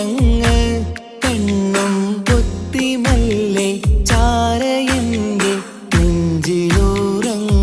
നീയുറങ്ങ് കണ്ണും പൊത്തിമല്ലേ ചാരയന്റെ നെഞ്ചിലുറങ്ങ്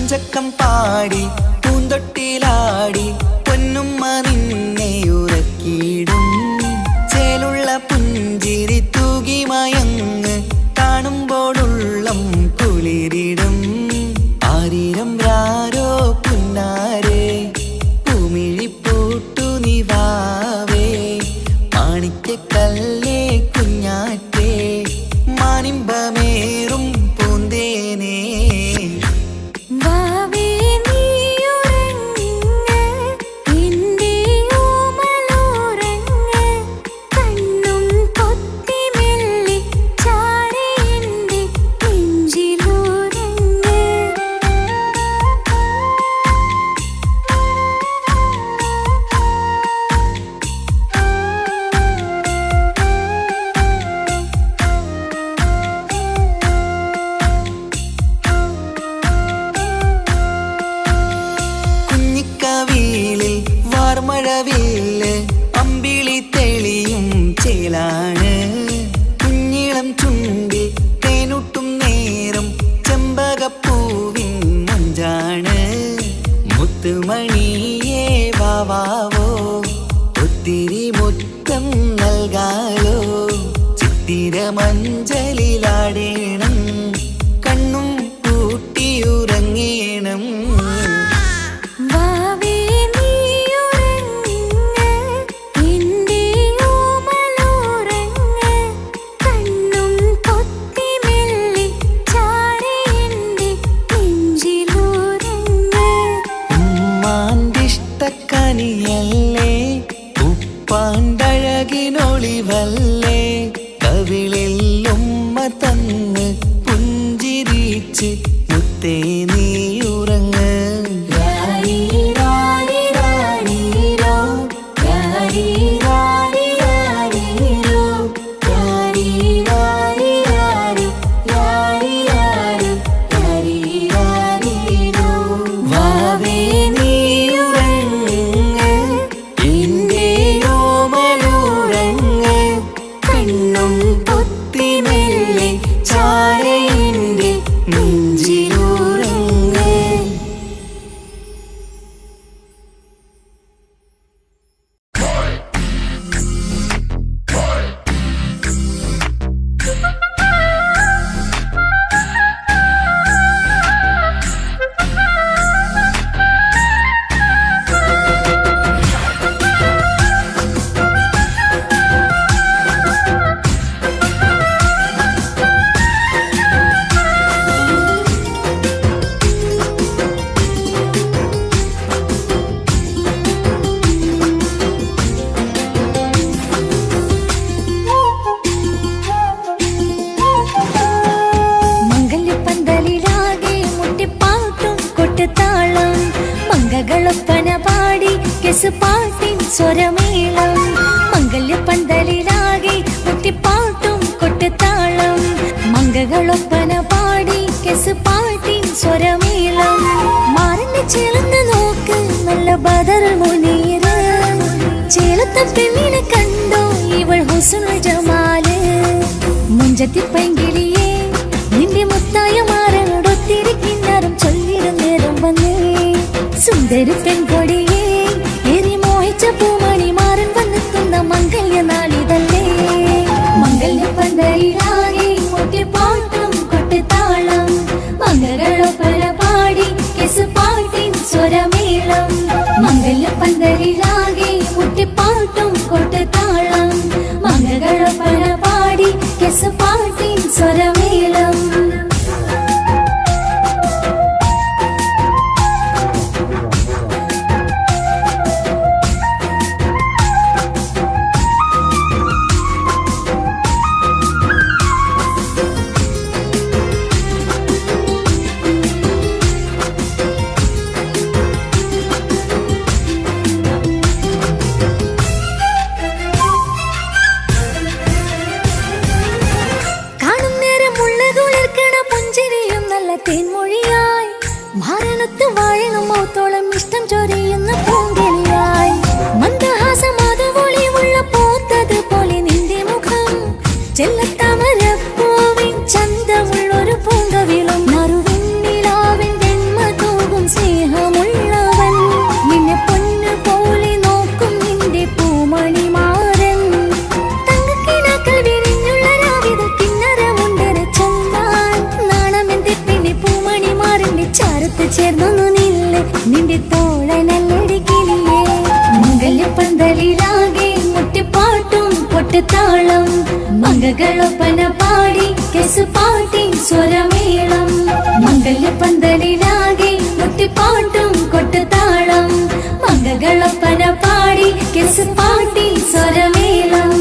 ചക്കം പാടി പൂന്തൊട്ടിലാടി പൊന്നുമ്മ നിന്നെ ഉറക്കിയിടും ചേലുള്ള പുഞ്ചിരി തൂകി മയങ്ങ് കാണുമ്പോഴുള്ളം കുളിരിടും ആരിരം രാരോ പുന്നാരേ പൂമിഴിപ്പൂട്ടു നിവാവേ മാണിക്കക്കല്ലേ കുഞ്ഞാറ്റേ മാനിമ്പമേറും പൂന്തേനേ മഴവില്ല് അമ്പിളി തെളിയും ചേലാണ് കുഞ്ഞിളം ചുണ്ടി തേനൂട്ടും നേരം ചെമ്പകപ്പൂവിൻ മഞ്ചാണ് മുത്തുമണിയേ വാവാവോ ഒത്തിരി മുത്തം നൽകാലോ ചിത്തിര മഞ്ചലിലാടേണം കണ്ണും പൂട്ടിയുറങ്ങേണം കനിയല്ലേ ഉപ്പാണ്ടഴകിനൊളിവല്ലേ കവിളിൽ ഉമ്മ തന്ന് പുഞ്ചിരിച്ച് മുത്തേ നീയുറങ്ങ് മംഗളൊപ്പന പാടി കെസുപാട്ടിൻ സ്വരമേളം മംഗല്യപ്പന്തലിലാകെ മുട്ടിപ്പാട്ടും കൊട്ടുതാളം മംഗളൊപ്പന പാടി കെസുപാട്ടിൻ സ്വരമേളം മാറിന്റെ ചേർന്ന് നോക്ക് നല്ല ബദർ മുനീറ് ചേലത്ത പെണ്ണിനെ കണ്ടോ ഇവൾ ഹുസ്നുൽ ജമാല് മുഞ്ചത്തി പൈങ്കിളിയേ നിന്റെ മുത്തായ മാറനോടൊത്തിരി കിന്നാരം ചൊല്ലിടും നേരം വന്നേ സുന്ദരി പെൺകൊടിയേ ഏറി മോഹിച്ച പൂമണി മാറൻ വന്നെത്തുന്ന മംഗല്യ നാളിതല്ലേ മംഗല്യ പന്തലിലാകെ മുട്ടിപ്പാട്ടും കൊട്ടുതാളം മംഗളൊപ്പന പാടി കെസ് പാട്ടിൻ സ്വരമേളം മംഗല്യ പന്തലിലാകെ മുട്ടിപ്പാട്ടും കൊട്ടുതാളം മംഗളൊപ്പന പാടി കെസ് പാട്ടിൻ സ്വരമേളം തേൻമൊഴിയായി മാരണത്ത് വാഴണം മൗത്തോളം ഇഷ്ടം ചൊരിയുന്ന പൂങ്കിളിയായി മന്ദഹാസമാതുവൊളിവുള്ള പോത്തത് പോലെ നിന്റെ മുഖം ചെല്ലത്താമരപ്പൂവിൻ ചന്തമുള്ളൊരു പൂങ്കവിളും നറുവെണ്ണിലാവിൻ വെണ്മ തൂകും സ്നേഹമുള്ളവൻ നിന്നെ പൊന്നു പോലെ നോക്കും നിന്റെ പൂമണി മാറൻ തങ്കക്കിനാക്കൾ വിരിഞ്ഞുള്ള രാവിതൽ കിന്നരമുണ്ടര ചൊല്ലാൻ നാണമെന്റെ പൂമണി മാറിന്റെ ചാരത്ത് ചേർന്നു നില്ലേ നിന്റെ തോളനല്ലടിക്കില്ലേ മംഗല്യ പന്തലിലാകെ മുട്ടിപ്പാട്ടും പൊട്ടുതാളം മംഗളൊപ്പന പാടി കെസ് പാട്ടിൻ സ്വരമേളം മംഗല്യ പന്തലിലാകെ മുട്ടിപ്പാട്ടും കൊട്ടുതാളം മംഗളൊപ്പന പാടി കെസ് പാട്ടിൻ സ്വരമേളം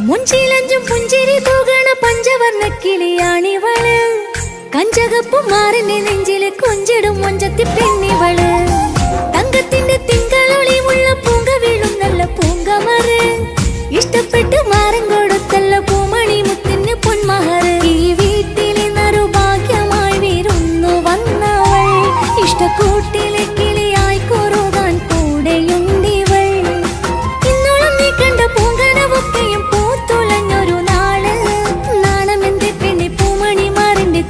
മുഞ്ചിലഞ്ചും പുഞ്ചിരി തൂകണ പഞ്ചവർണ്ണ കിളിയാണിവള് കഞ്ചകപ്പു മാറിന്റെ നെഞ്ചില് കൊഞ്ചിടും മൊഞ്ചത്തി പെണ്ണിവള് തങ്കത്തിന്റെ തിങ്കളൊളിവുള്ള പൂങ്ക വീഴും നല്ല പൂങ്കമറ് ഇഷ്ടപ്പെട്ട് മാറൻ കൊടുത്തല്ല പൂമണി മുത്തിന് പൊന്മഹറ് ഈ വീട്ടിലെ നറുഭാഗ്യമായി വീരുന്നു വന്നവൾ ഇഷ്ടക്കൂട്ടിലെ കിളിയായി കൊറുകാൻ കൂടെയുണ്ടിവൾ ഇന്നോളം നീ കണ്ട പൂങ്കനവൊക്കെയും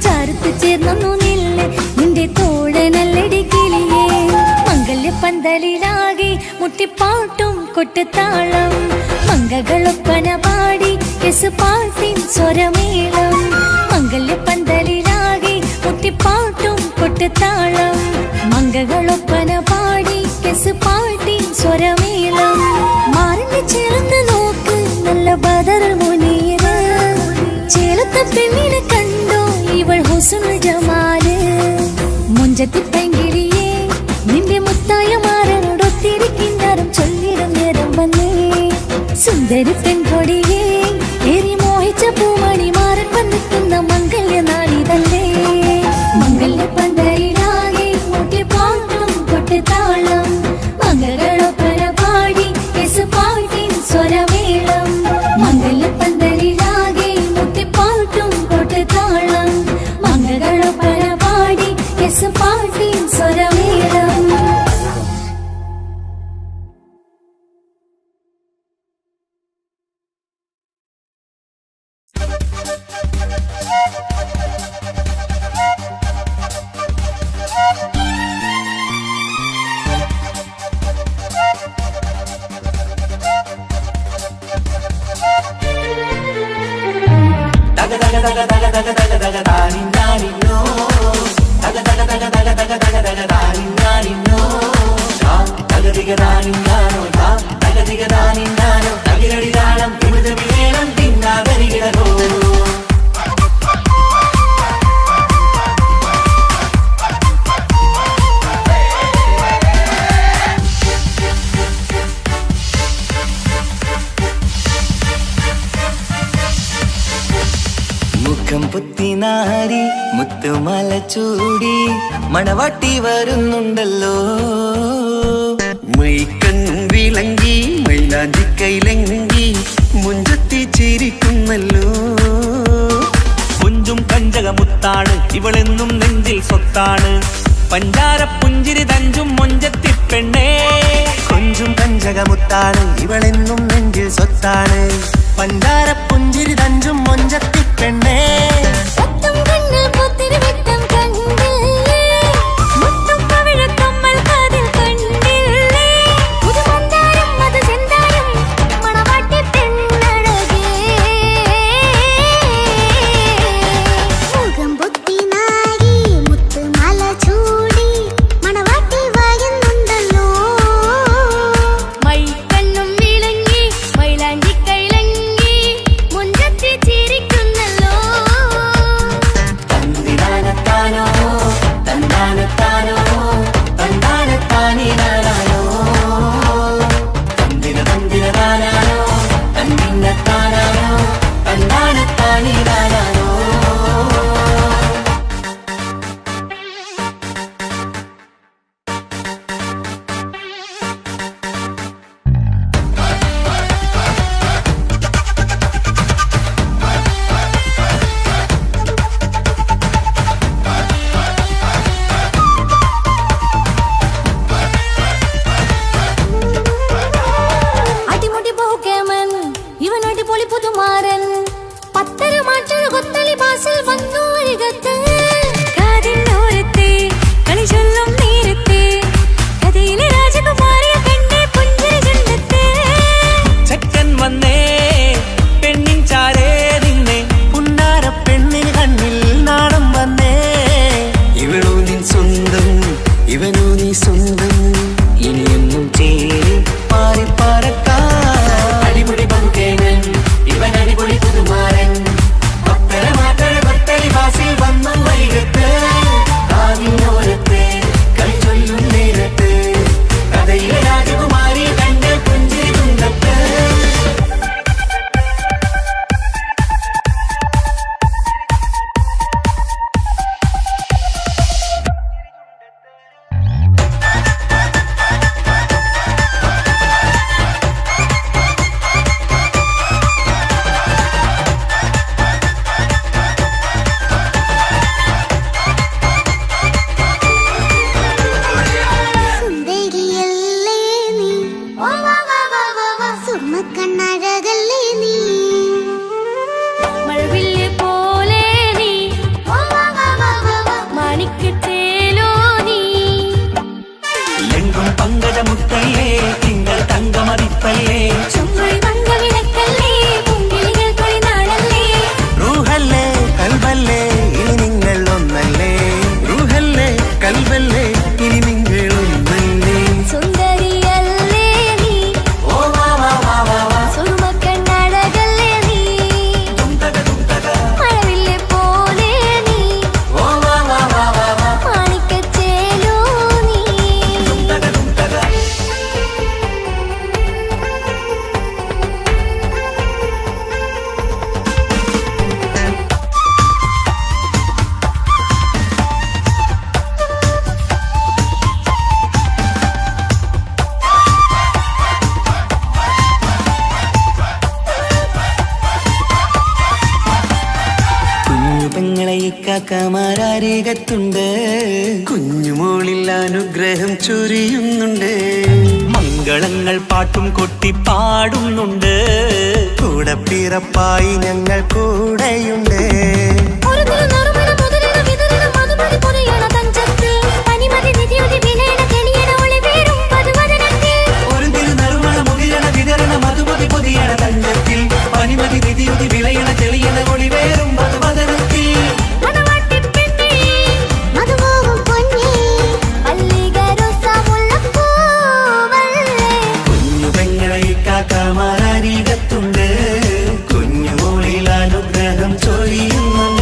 ചാരത്ത് ചേർന്നു നില്ലേ നിന്റെ തോടനല്ലടിക്കിളിയേ മംഗല്യ പന്തലിലാകെ മുട്ടിപ്പാട്ടും കൊട്ടുതാളം മംഗളൊപ്പന പാടി കെസ് പാട്ടിൻ സ്വരമേളം മംഗല്യ പന്തലിലാകെ മുട്ടിപ്പാട്ടും കൊട്ടുതാളം മംഗളൊപ്പന പാടി കെസ് പാട്ടിൻ സ്വരമേളം മാറിന്റെ ചേർന്ന് നോക്ക് നല്ല ബദറുൽ മുനീറ് ചേലത്തെ പെണ്ണിനെ കണ്ടോ ഇവൾ ഹുസ്നുൽ ജമാല് മുഞ്ചത്തി പൈങ്കിളിയേ നിന്റെ മുത്തായ മാറനോടൊത്തിരി കിന്നാരം ചൊല്ലിടും നേരം വന്നേ സുന്ദരി പെൺകൊടിയേ ഏറി മോഹിച്ച പൂമണി മാറൻ വന്നെത്തുന്ന മംഗല്യ നാളിതല്ലേ മംഗല്യ പന്തലിലാകെ മുട്ടിപ്പാട്ടും കൊട്ടുതാളം മംഗളൊപ്പന പാടി കെസ് പാട്ടിൻ സ്വരമേളം മംഗല്യ പന്തലിലാകെ മുട്ടിപ്പാട്ടും കൊട്ടുതാളം മംഗളൊപ്പന പാടി കെസ് പാട്ടിൻ സ്വരമേളം മുത്തിനാരി മുത്തുമല ചൂടി മണവാട്ടി വരുന്നുണ്ടല്ലോ. മൈക്കണ്ണും വിളങ്ങി മൈലാഞ്ചി കൈലങ്കി മുഞ്ചത്തി ചിരിക്കുന്നല്ലോ. കുഞ്ചും കഞ്ചകമുത്താണ് ഇവളെന്നും നെഞ്ചിൽ സ്വത്താണ്. പഞ്ചാര പുഞ്ചിരി തഞ്ചും മൊഞ്ചത്തി പെണ്ണേ. കൊഞ്ചും കഞ്ചകമുത്താണ് ഇവളെന്നും നെഞ്ചിൽ സ്വത്താണ്. പഞ്ചാര പുഞ്ചിരി തഞ്ചും മൊഞ്ചത്തി പെണ്ണേ. സത്തം കണ്ണിൽ പുത്തിരി വെട്ടം കണ്ടില്ലേ, മുത്തും പവിഴക്കമ്മൽ കാതിൽ കണ്ടില്ലേ, പുതുമന്ദാരം മധുചന്ദാരം മണവാട്ടി പെണ്ണഴകേ. മുഖം പൊത്തി നാരി മുത്തുമാല ചൂടി മണവാട്ടി വരുന്നുണ്ടല്ലോ. മൈക്കണ്ണും വിളങ്ങി മൈലാഞ്ചി കൈലങ്കി മുഞ്ചത്തി ചിരിക്കുന്നല്ലോ. തന്തിനാനത്താനോ തന്താനത്താനോ തന്താനത്താനിനാനോ തന്തിന തന്തിനാനോ തന്നിന്നത്താനോ തന്താനത്താനിനാനോ. അടിമുടി പോകേമൻ ഇവൻ അടിപൊളി പുതുമാരൻ. പത്തര മാറ്റൊരു കൊത്തളി ബാസിൽ വന്നു അരികത്ത്. കാതിന്നോരത്തെ കളി ചൊല്ലും നേരത്തെ കഥയിലെ രാജകുമാരിയെ കണ്ടേ പുഞ്ചിരി ചുണ്ടത്തെ. ചെക്കൻ വന്നേ പെണ്ണിൻ ചാരേ നിന്നെ. പുന്നാര പെണ്ണിന് കണ്ണിൽ നാണം വന്നേ. ഇവളോ നിൻ സ്വന്തം ഇവനോ നീ സ്വന്തം. ഇനിയൊന്നും ചേരി പാറി പറക്കാൻ. അടിപൊളി പങ്കേനൻ ഇവൻ അടിപൊളി പുതുമാരൻ. പത്തര മാറ്റഴ കൊത്തളി ബാസിൽ വന്നു വൈകത്ത്. കാവിനോരത്ത് കളി ചൊല്ലും നേരത്ത് കഥയിലെ രാജകുമാരി കണ്ട് പുഞ്ചിരി തുണ്ടത്ത്. സുന്ദരിയല്ലേ നീ, സുർമ്മക്കണ്ണഴകല്ലേ നീ, മഴവില്ല് പോലെ നീ മാണിക്കച്ചേലോ നീ. എങ്കും പങ്കജമുത്തല്ലേ തിങ്കൾ തങ്കമതിപ്പല്ലേ. ചുമഴി മങ്ക വിളക്കല്ലേ പൂങ്കിളികൾ തൊഴിനാളല്ലേ. റൂഹല്ലേ കൽബല്ലേ ഇനി നിങ്ങൾ ഒന്നല്ലേ. റൂഹല്ലേ കൽബല്ലേ ഇനി നിങ്ങൾ ഒന്നല്ലേ. സുന്ദരിയല്ലേ നീ, ഓ വാ വാ വാ വാ വാ സുറുമക്കണ്ണഴകല്ലേ നീ, മഴവില്ല് പോലെ നീ ഓ വാ വാ വാ വാ വാ. മാണിക്കച്ചേലോ നീ. കുഞ്ഞു പെങ്ങളെ ഇക്കാക്കമാരാരികത്തുണ്ട്. കുഞ്ഞുമോളിൽ അനുഗ്രഹം ചൊരിയുന്നുണ്ട്. മംഗളങ്ങൾ പാട്ടും കൊട്ടി പാടുന്നുണ്ട്. കൂടെ പിറപ്പായി ഞങ്ങൾ കൂടെയുണ്ട്. ഒരു തിരുനറുമണ മുതലിന വിതരണ മധുമതി പൊതിയണ തഞ്ചത്തിൽ പനിമതി നിധിയുതി വിലയണ കെണിയണ ഒളിവേറും പതുവദനത്തിൽ. ഒരു തിരുനറുമണ മുതിരണ വിതരണ മധുമതി പൊതിയണ തഞ്ചത്തിൽ പനിമതി നിധിയുതി വിളയണ ചെളിയണ ഒളിവേറും മധുവദനത്തിൽ. മണവാട്ടി പെണ്ണേ മധുമോഹം പൊന്നേ, മല്ലിക റോസ മുല്ലപ്പൂവല്ലേ. കുഞ്ഞു പെങ്ങളെ ഇക്കാക്കമാരാരികത്തുണ്ട്. കുഞ്ഞുമോളിൽ അനുഗ്രഹം ചൊരിയുന്നുണ്ട്.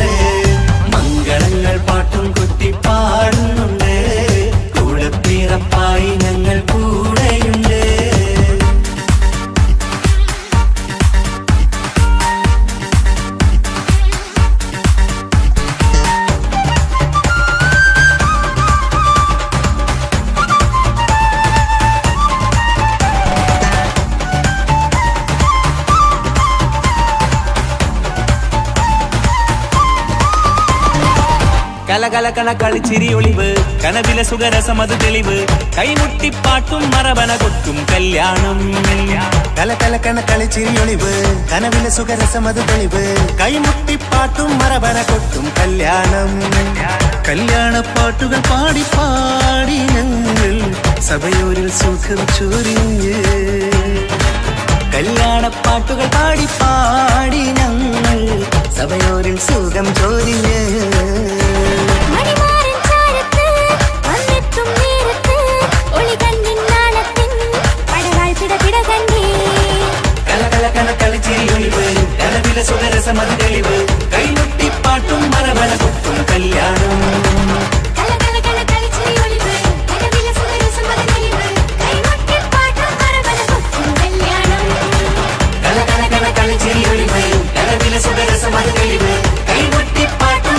കലകലകണ കളിച്ചിരി ഒളിവ് കനവിലെ സുഖരസം അത് തെളിവ് കൈമുട്ടിപ്പാട്ടും മറവന കൊട്ടും കല്യാണം കലകലക്കണ കളിച്ചിരിയൊളിവ് കനവിലെ സുഖരസമത് തെളിവ് കൈമുട്ടിപ്പാട്ടും മറവന കൊട്ടും കല്യാണം കല്യാണപ്പാട്ടുകൾ പാടി പാടി ഞങ്ങൾ സഭയോരിൽ സുഖം ചൊരിഞ്ഞ് കല്യാണപ്പാട്ടുകൾ പാടി പാടി ഞങ്ങൾ സഭയോരിൽ സുഖം ചൊരിഞ്ഞ് മണിമാരൻ ചാരത്ത് വന്നെത്തും നേരത്ത് ഒളികണ്ണിൻ നാളത്തിൻ പടവാൾ പിടപിട കണ്ടേ കലകലകണ കളിച്ചിരി ഒളിവ് കനവിലെ സുഖരസം അത് തെളിവ് കൈമുട്ടിപ്പാട്ടും മറവന കൊട്ടും കല്യാണം കലകലകണ കളിച്ചിരി ഒളിവ് കനവിലെ സുഖരസം അത് തെളിവ് കൈമുട്ടിപ്പാട്ടും മറവന കൊട്ടും കല്യാണം കലകലകണ കളിച്ചിരി ഒളിവ് കനവിലെ സുഖരസം അത് തെളിവ് കൈമുട്ടിപ്പാട്ടും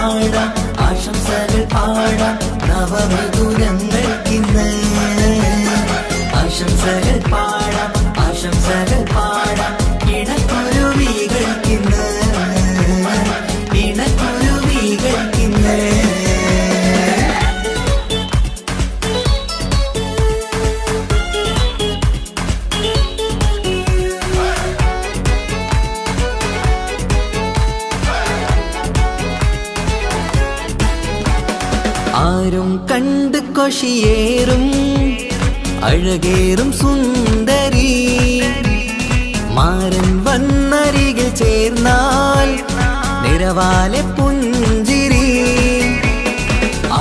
പാടാം ആശംസകൾ പാടാം നവമിഥുനങ്ങൾക്കിന്ന് ആശംസകൾ പാടാം ആശംസകൾ പാടാം ഇണക്കുരുവികൾക്കിന്ന് ഇണക്കുരുവികൾക്കിന്ന് ആരും കണ്ട് കൊഷിയേറും അഴകേറും സുന്ദരി മാരൻ വന്നരികിൽ ചേർന്നാൽ നിറവാലെ പുഞ്ചിരി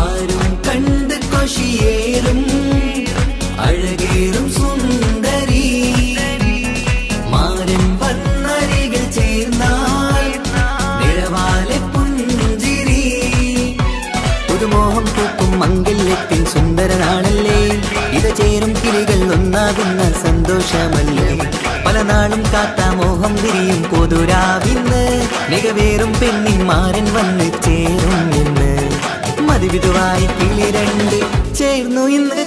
ആരും കണ്ട് കൊഷിയേറും അഴകേറും സുന്ദരി മാരൻ വന്നരികിൽ ചേർന്നാൽ നിറവാലെ പുഞ്ചിരി പുതുമോഹം പൂക്കും മംഗല്യത്തിൻ സുന്ദരനാണല്ലേ ഇത് ചേരും കിളികൾ ഒന്നാകുന്ന സന്തോഷമല്ലേ പല നാളും കാത്ത മോഹം വിരിയും കൊതുരാവിന്ന് മികവേറും പെണ്ണിൻ മാരൻ വന്ന് ചേരും ഇന്ന് മതിവിധുവായി കിളി രണ്ട് ചേർന്നു ഇന്ന്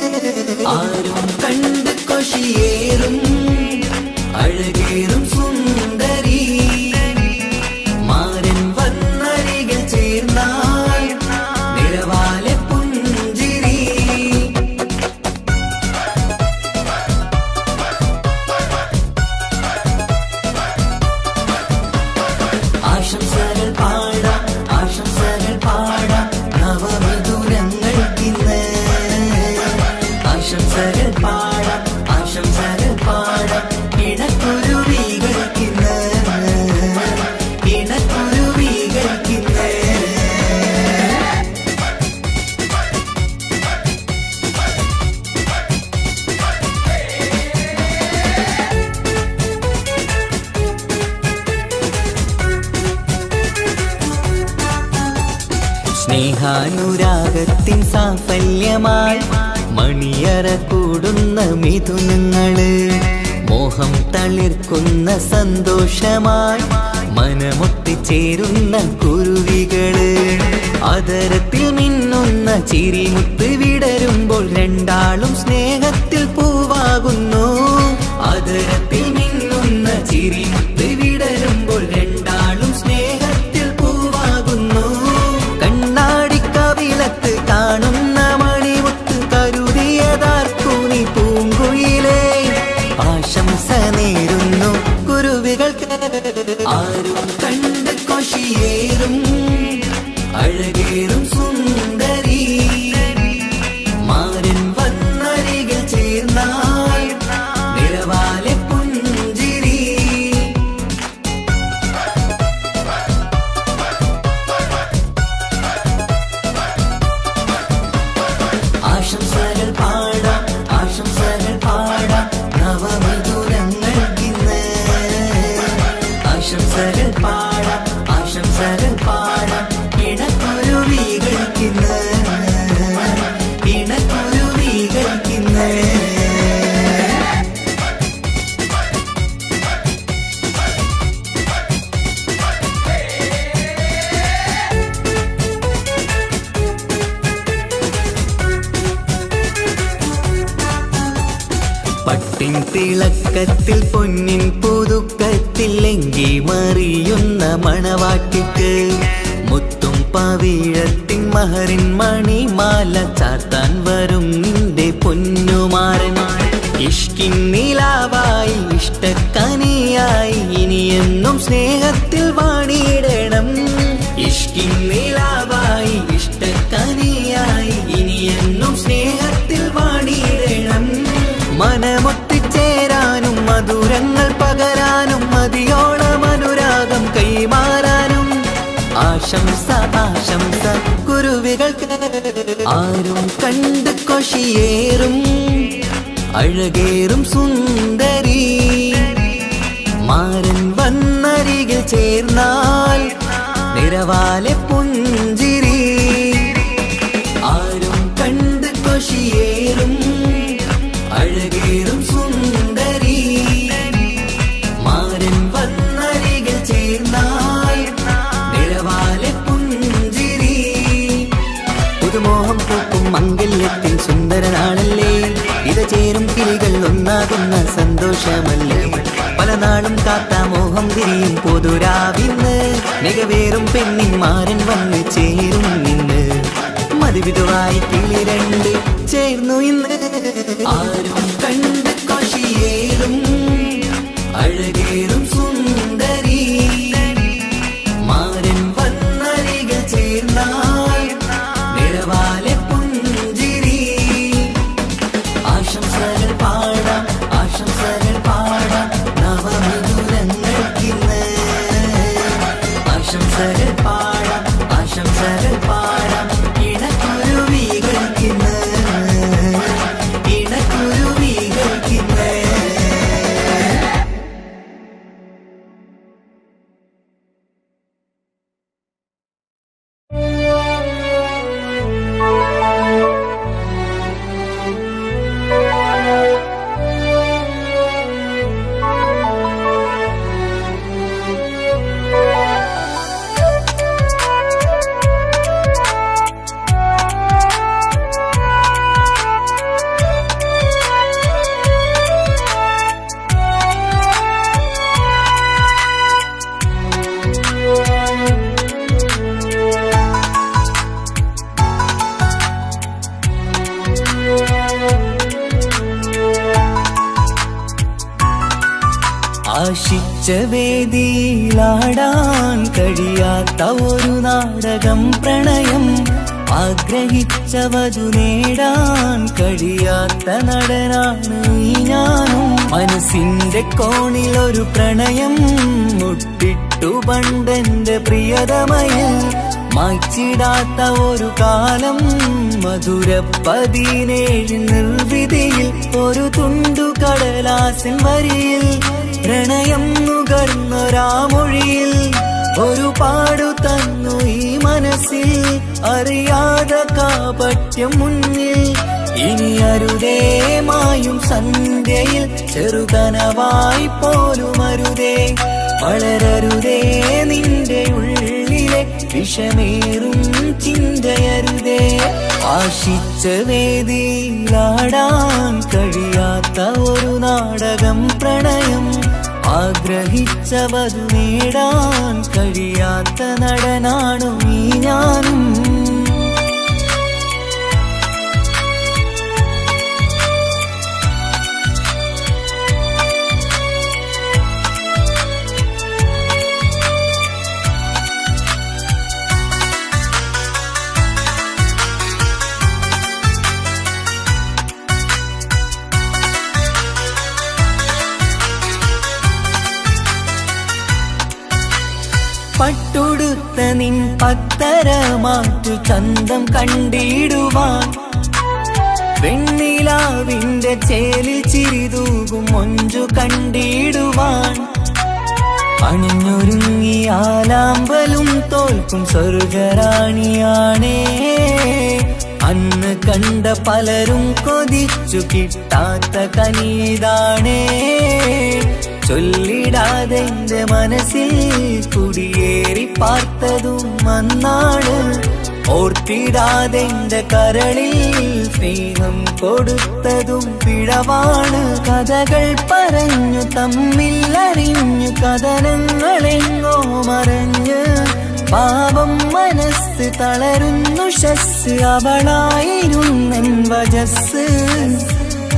ആരും കണ്ട് കൊഷിയേറും അഴകേറും സുന്ദരി മാരൻ വന്നരികിൽ ചേർന്നാൽ നിറവാലെ പുഞ്ചിരി ആശംസകൾ പാടാം ആശംസകൾ പാടാം നവമിഥുനങ്ങൾക്കിന്ന് ആശംസകൾ പാടാം ആശംസകൾ പാടാം ഇണക്കുരുവികൾക്കിന്ന് ഇണക്കുരുവികൾക്കിന്ന് സ്നേഹാനുരാഗത്തിൻ സാഫല്യമായി മണിയറ കൂടുന്ന മിഥുനങ്ങള് മോഹം തളിർക്കുന്ന സന്തോഷമായി മനമൊട്ടിച്ചേരുന്ന കുരുവികള് അതരത്തിൽ മിന്നുന്ന ചിരിമുത്ത് വിടരുമ്പോൾ രണ്ടാളും സ്നേഹത്തിൽ പൂവാകുന്നു അതരത്തിൽ മിന്നുന്ന ചിരിമുത്ത് വിടരുമ്പോൾ രണ്ടാളും സ്നേഹത്തിൽ പൂവാകുന്നു കണ്ണാടിക്കവിളത്ത് കാണുന്ന മണിമുത്ത് കരുതിയതാർക്കു നീ പൂങ്കുയിലേ ആശംസ നേരുന്നു കുരുവികൾക്ക് ആരും കണ്ട് കൊഷിയേറും അഴകേറും സുന്ദരി മാരൻ വന്നരികിൽ ചേർന്നാൽ നിറവാലെ പുഞ്ചിരി ആശംസകൾ പാടാം ആശംസകൾ പാടാം നവമിഥുനങ്ങൾക്കിന്ന് ആശംസകൾ പാടാം ആശംസകൾ പാടാം ഇണക്കുരുവികൾക്കിന്ന് ഇണക്കുരുവികൾക്കിന്ന് പട്ടിൻ തിളക്കത്തിൽ പൊന്നിൻ പുതുക്കത്തിൽ എങ്കി മറിയുന്ന മണവാട്ടിക്ക് മുത്തും പവിഴത്തിൻ മഹറിൻ മണിമാല ചാർത്താൻ വരും നിന്റെ പൊന്നുമാരൻ ഇഷ്കിൻ നിലാവായി ഇഷ്ടക്കനിയായി ഇനിയെന്നും സ്നേഹത്തിൽ വാണിയിടണം ഇഷ്കിൻ നിലാവായി ഇഷ്ടക്കനിയായി ഇനിയെന്നും സ്നേഹത്തിൽ വാണിയിടണം മനമൊട്ടിച്ചേരാനും മധുരങ്ങൾ പകരാനും മതിയോളം അനുരാഗം കൈമാറാനും ആശംസ ആശംസ കുരുവികൾക്ക് ആരും കണ്ട് കൊഷിയേറും അഴകേറും സുന്ദരി മാരൻ വന്നരികിൽ ചേർന്നാൽ നിറവാലെ പുഞ്ചിരി ആരും കണ്ട് കൊഷിയേറും അഴകേറും സുന്ദരി മാരൻ വന്നരികിൽ ചേർന്നാൽ നിറവാലെ പുഞ്ചിരി പൊലിയും പൊതുരാവിന്ന് മികവേറും പെണ്ണിന്മാരൻ വന്ന് ചേരും ഇന്ന് മധുവിധുവായി കിളി രണ്ട് ചേർന്നു ഇന്ന് ആരും കണ്ട് കൊഷിയേറും അഴകേറും സുന്ദരി മാരൻ വന്നരികൾ ചേർന്നാൽ നിഴവാലെ പുഞ്ചിരി ആശംസകൾ പാടാം നവമധുരങ്ങൾക്കിന്ന് ആശംസകൾ പാടാം ഇണക്കുരുവികൾക്കിന്ന് ആശിച്ച വേദിയിലാടാൻ കഴിയാത്ത ഒരു നാടകം പ്രണയം ആഗ്രഹിച്ചവതു നേടാൻ കഴിയാത്ത നടനാണ് ഈ ഞാനും മനസ്സിന്റെ കോണിൽ ഒരു പ്രണയം മുട്ടിട്ടു പണ്ടെന്റെ പ്രിയതമയിൽ മായ്ച്ചിടാത്ത ഒരു കാലം മധുര 17 നിർവിധിയിൽ ഒരു തുണ്ടു കടലാസിൻ വരിയിൽ പ്രണയം നുകർന്നൊരാമൊഴിയിൽ ഒരു പാടു തന്നു ഈ മനസ്സിൽ അറിയാതെ കാപട്യം മുന്നിൽ ഇനി അരുതേ മായും സന്ധ്യയിൽ ചെറുകനവായി പോലും അരുതേ വളരരുതേ നിന്റെ ഉള്ളിലെ വിഷമേറും ചിന്തയരുതേ ആശിച്ച വേദിയിലാടാൻ കഴിയാത്ത ഒരു നാടകം പ്രണയം ആഗ്രഹിച്ചവതു നേടാൻ കഴിയാത്ത നടനാണു ഈ ഞാനും പട്ടുടുത്ത നിൻ പത്തരമാറ്റു ചന്തം കണ്ടിടുവാൻ വെണ്ണിലാവിന്റെ ചേലിൽ ചിരിതൂകും മൊഞ്ചു കണ്ടിടുവാൻ അണിഞ്ഞൊരുങ്ങിയാലാമ്പലും തോൽക്കും സ്വർഗറാണിയാണേ അന്ന് കണ്ട പലരും കൊതിച്ചു കിട്ടാത്ത കനീതാണേ ചൊല്ലിടാതെ എന്റെ മനസ്സിൽ കുടിയേറി പാർത്തതും അന്നാണ് ഓർത്തിടാതെ എന്റെ കരളിൽ സ്നേഹം കൊടുത്തതും പിഴവാണ് കഥകൾ പറഞ്ഞു തമ്മിൽ അറിഞ്ഞു കഥനങ്ങളെങ്ങോ മറഞ്ഞ് പാപം മനസ്സ് തളരുന്നു ശസ് അവളായിരുന്നൻ വജസ്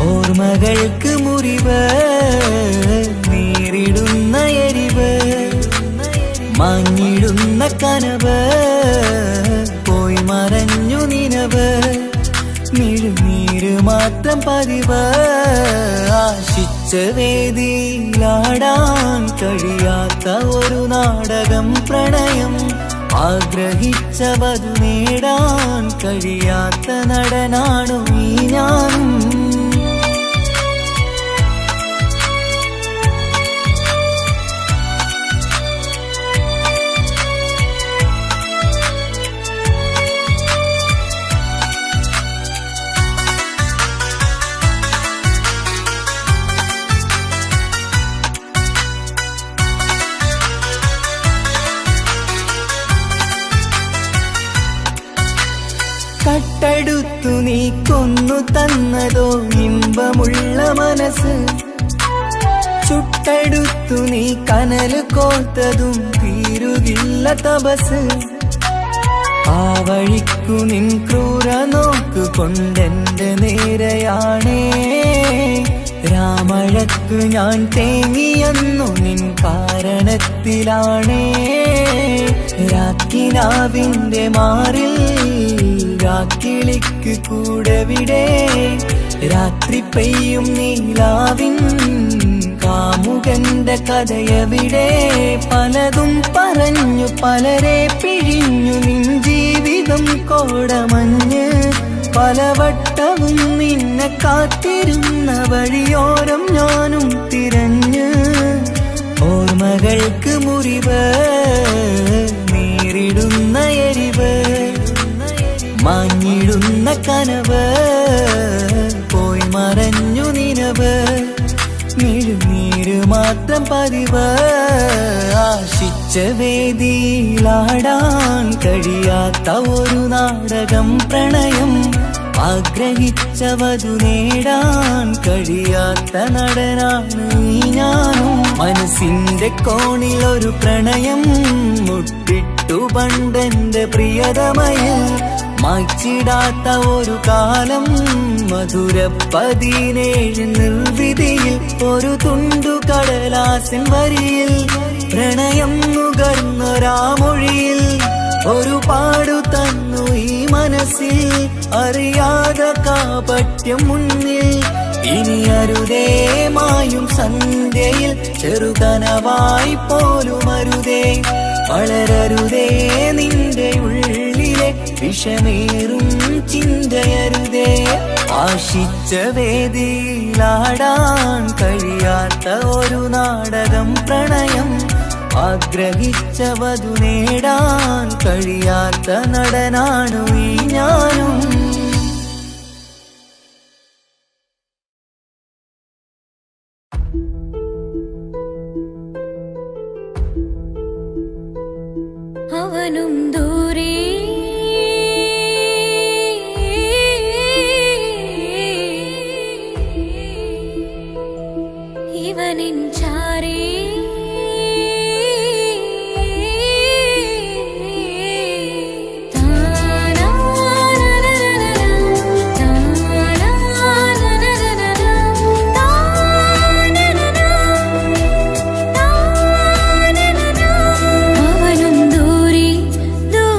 ഓർമ്മകൾക്ക് മുറിവ് നേരിടുന്ന എരിവ് മങ്ങിടുന്ന കനവ് പോയി മറഞ്ഞു നിനവ് മിഴുനീര് മാത്രം പതിവ് ആശിച്ച വേദിയിലാടാൻ കഴിയാത്ത ഒരു നാടകം പ്രണയം ആഗ്രഹിച്ചവതു നേടാൻ കഴിയാത്ത നടനാണു ഈ ഞാനും കട്ടെടുത്തു നീ കൊന്നു തന്നതോ ഇമ്പമുള്ള മനസ്സ് ചുട്ടെടുത്തു നീ കനല് കോർത്തതും തീരുകില്ല തപസ്. ആ വഴിക്കു നിൻ ക്രൂര നോക്കു കൊണ്ടെന്റെ നേരെയാണേ. രാമഴക്കു ഞാൻ തേങ്ങിയെന്നു നിൻ കാരണത്തിലാണേ. രാക്കിനാവിന്റെ മാറിൽ രാക്കിളിക്ക് കൂടെവിടെ. രാത്രി പെയ്യും നീലാവിൻ കാമുകന്റെ കഥയവിടെ. പലതും പറഞ്ഞു പലരെ പിഴിഞ്ഞു നിൻ ജീവിതം കോടമഞ്ഞ്. പലവട്ടവും നിന്നെ കാത്തിരുന്ന വഴിയോരം ഞാനും തിരഞ്ഞ്. ഓർമ്മകൾക്ക് മുറിവ് നേരിടുന്ന എരിവ്. മാഞ്ഞിടുന്ന കനവ് പോയി മറഞ്ഞു നിനവ്. മിഴുനീര് മാത്രം പതിവ്. ആശിച്ച വേദിയിലാടാൻ കഴിയാത്ത ഒരു നാടകം പ്രണയം. ആഗ്രഹിച്ചവതു നേടാൻ കഴിയാത്ത നടനാണ് ഈ ഞാനും. മനസ്സിന്റെ കോണിൽ ഒരു പ്രണയം മുട്ടിട്ടു പണ്ടെന്റെ പ്രിയതമയിൽ. മായ്ച്ചിടാത്ത ഒരു കാലം മധുര 17 നിർവിധിയിൽ. ഒരു തുണ്ടു കടലാസിൻ വരിയിൽ പ്രണയം നുകർന്നൊരാമൊഴിയിൽ. ഒരു പാടു തന്നു ഈ മനസ്സിൽ അറിയാതെ കാപട്യം മുന്നിൽ. ഇനി അരുതേ മായും സന്ധ്യയിൽ ചെറുകനവായി പോലും അരുതേ. വളരരുതേ നിന്റെ ഉള്ളിലെ വിഷമേറും ചിന്തയരുതേ. ആശിച്ച വേദിയിലാടാൻ കഴിയാത്ത ഒരു നാടകം പ്രണയം. ആഗ്രഹിച്ചവതു നേടാൻ കഴിയാത്ത നടനാണു ഈ ഞാനും. അവനും ദൂരെ ഇവനിൻ ചാരേ. അവനും ദൂരെ ദൂരെ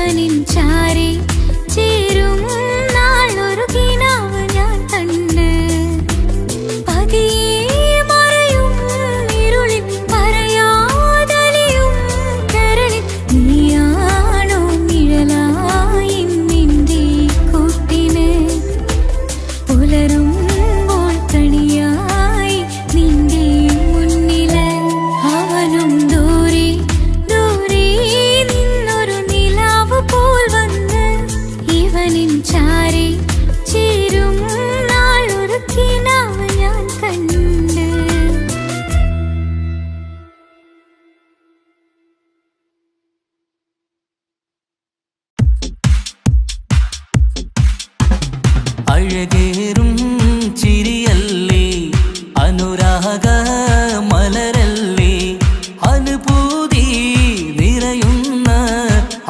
ഇവനിൻ ചാരി ചേരും നാളൊരു കിനാവ് ഞാൻ കണ്ട് പതിയെ മറയും ഇരുളിൽ പറയാതലിയും കരളിൽ നീയാണോ നിഴലായി നിന്റെ കൂട്ടിന് പുലരുമ്പോൾ കണിയായി നിന്റെ മുന്നില് അവനും ദൂരെ ദൂരെ നിന്നൊരു നിലാവ് പോൽ വന്ന് ഇവനിൻ ചാരി ചേരും നാളൊരു കിനാവ് ഞാൻ കണ്ട് അഴകേറും ചിരിയല്ലേ അനുരാഗ മലരല്ലേ അനുഭൂതി നിറയുന്ന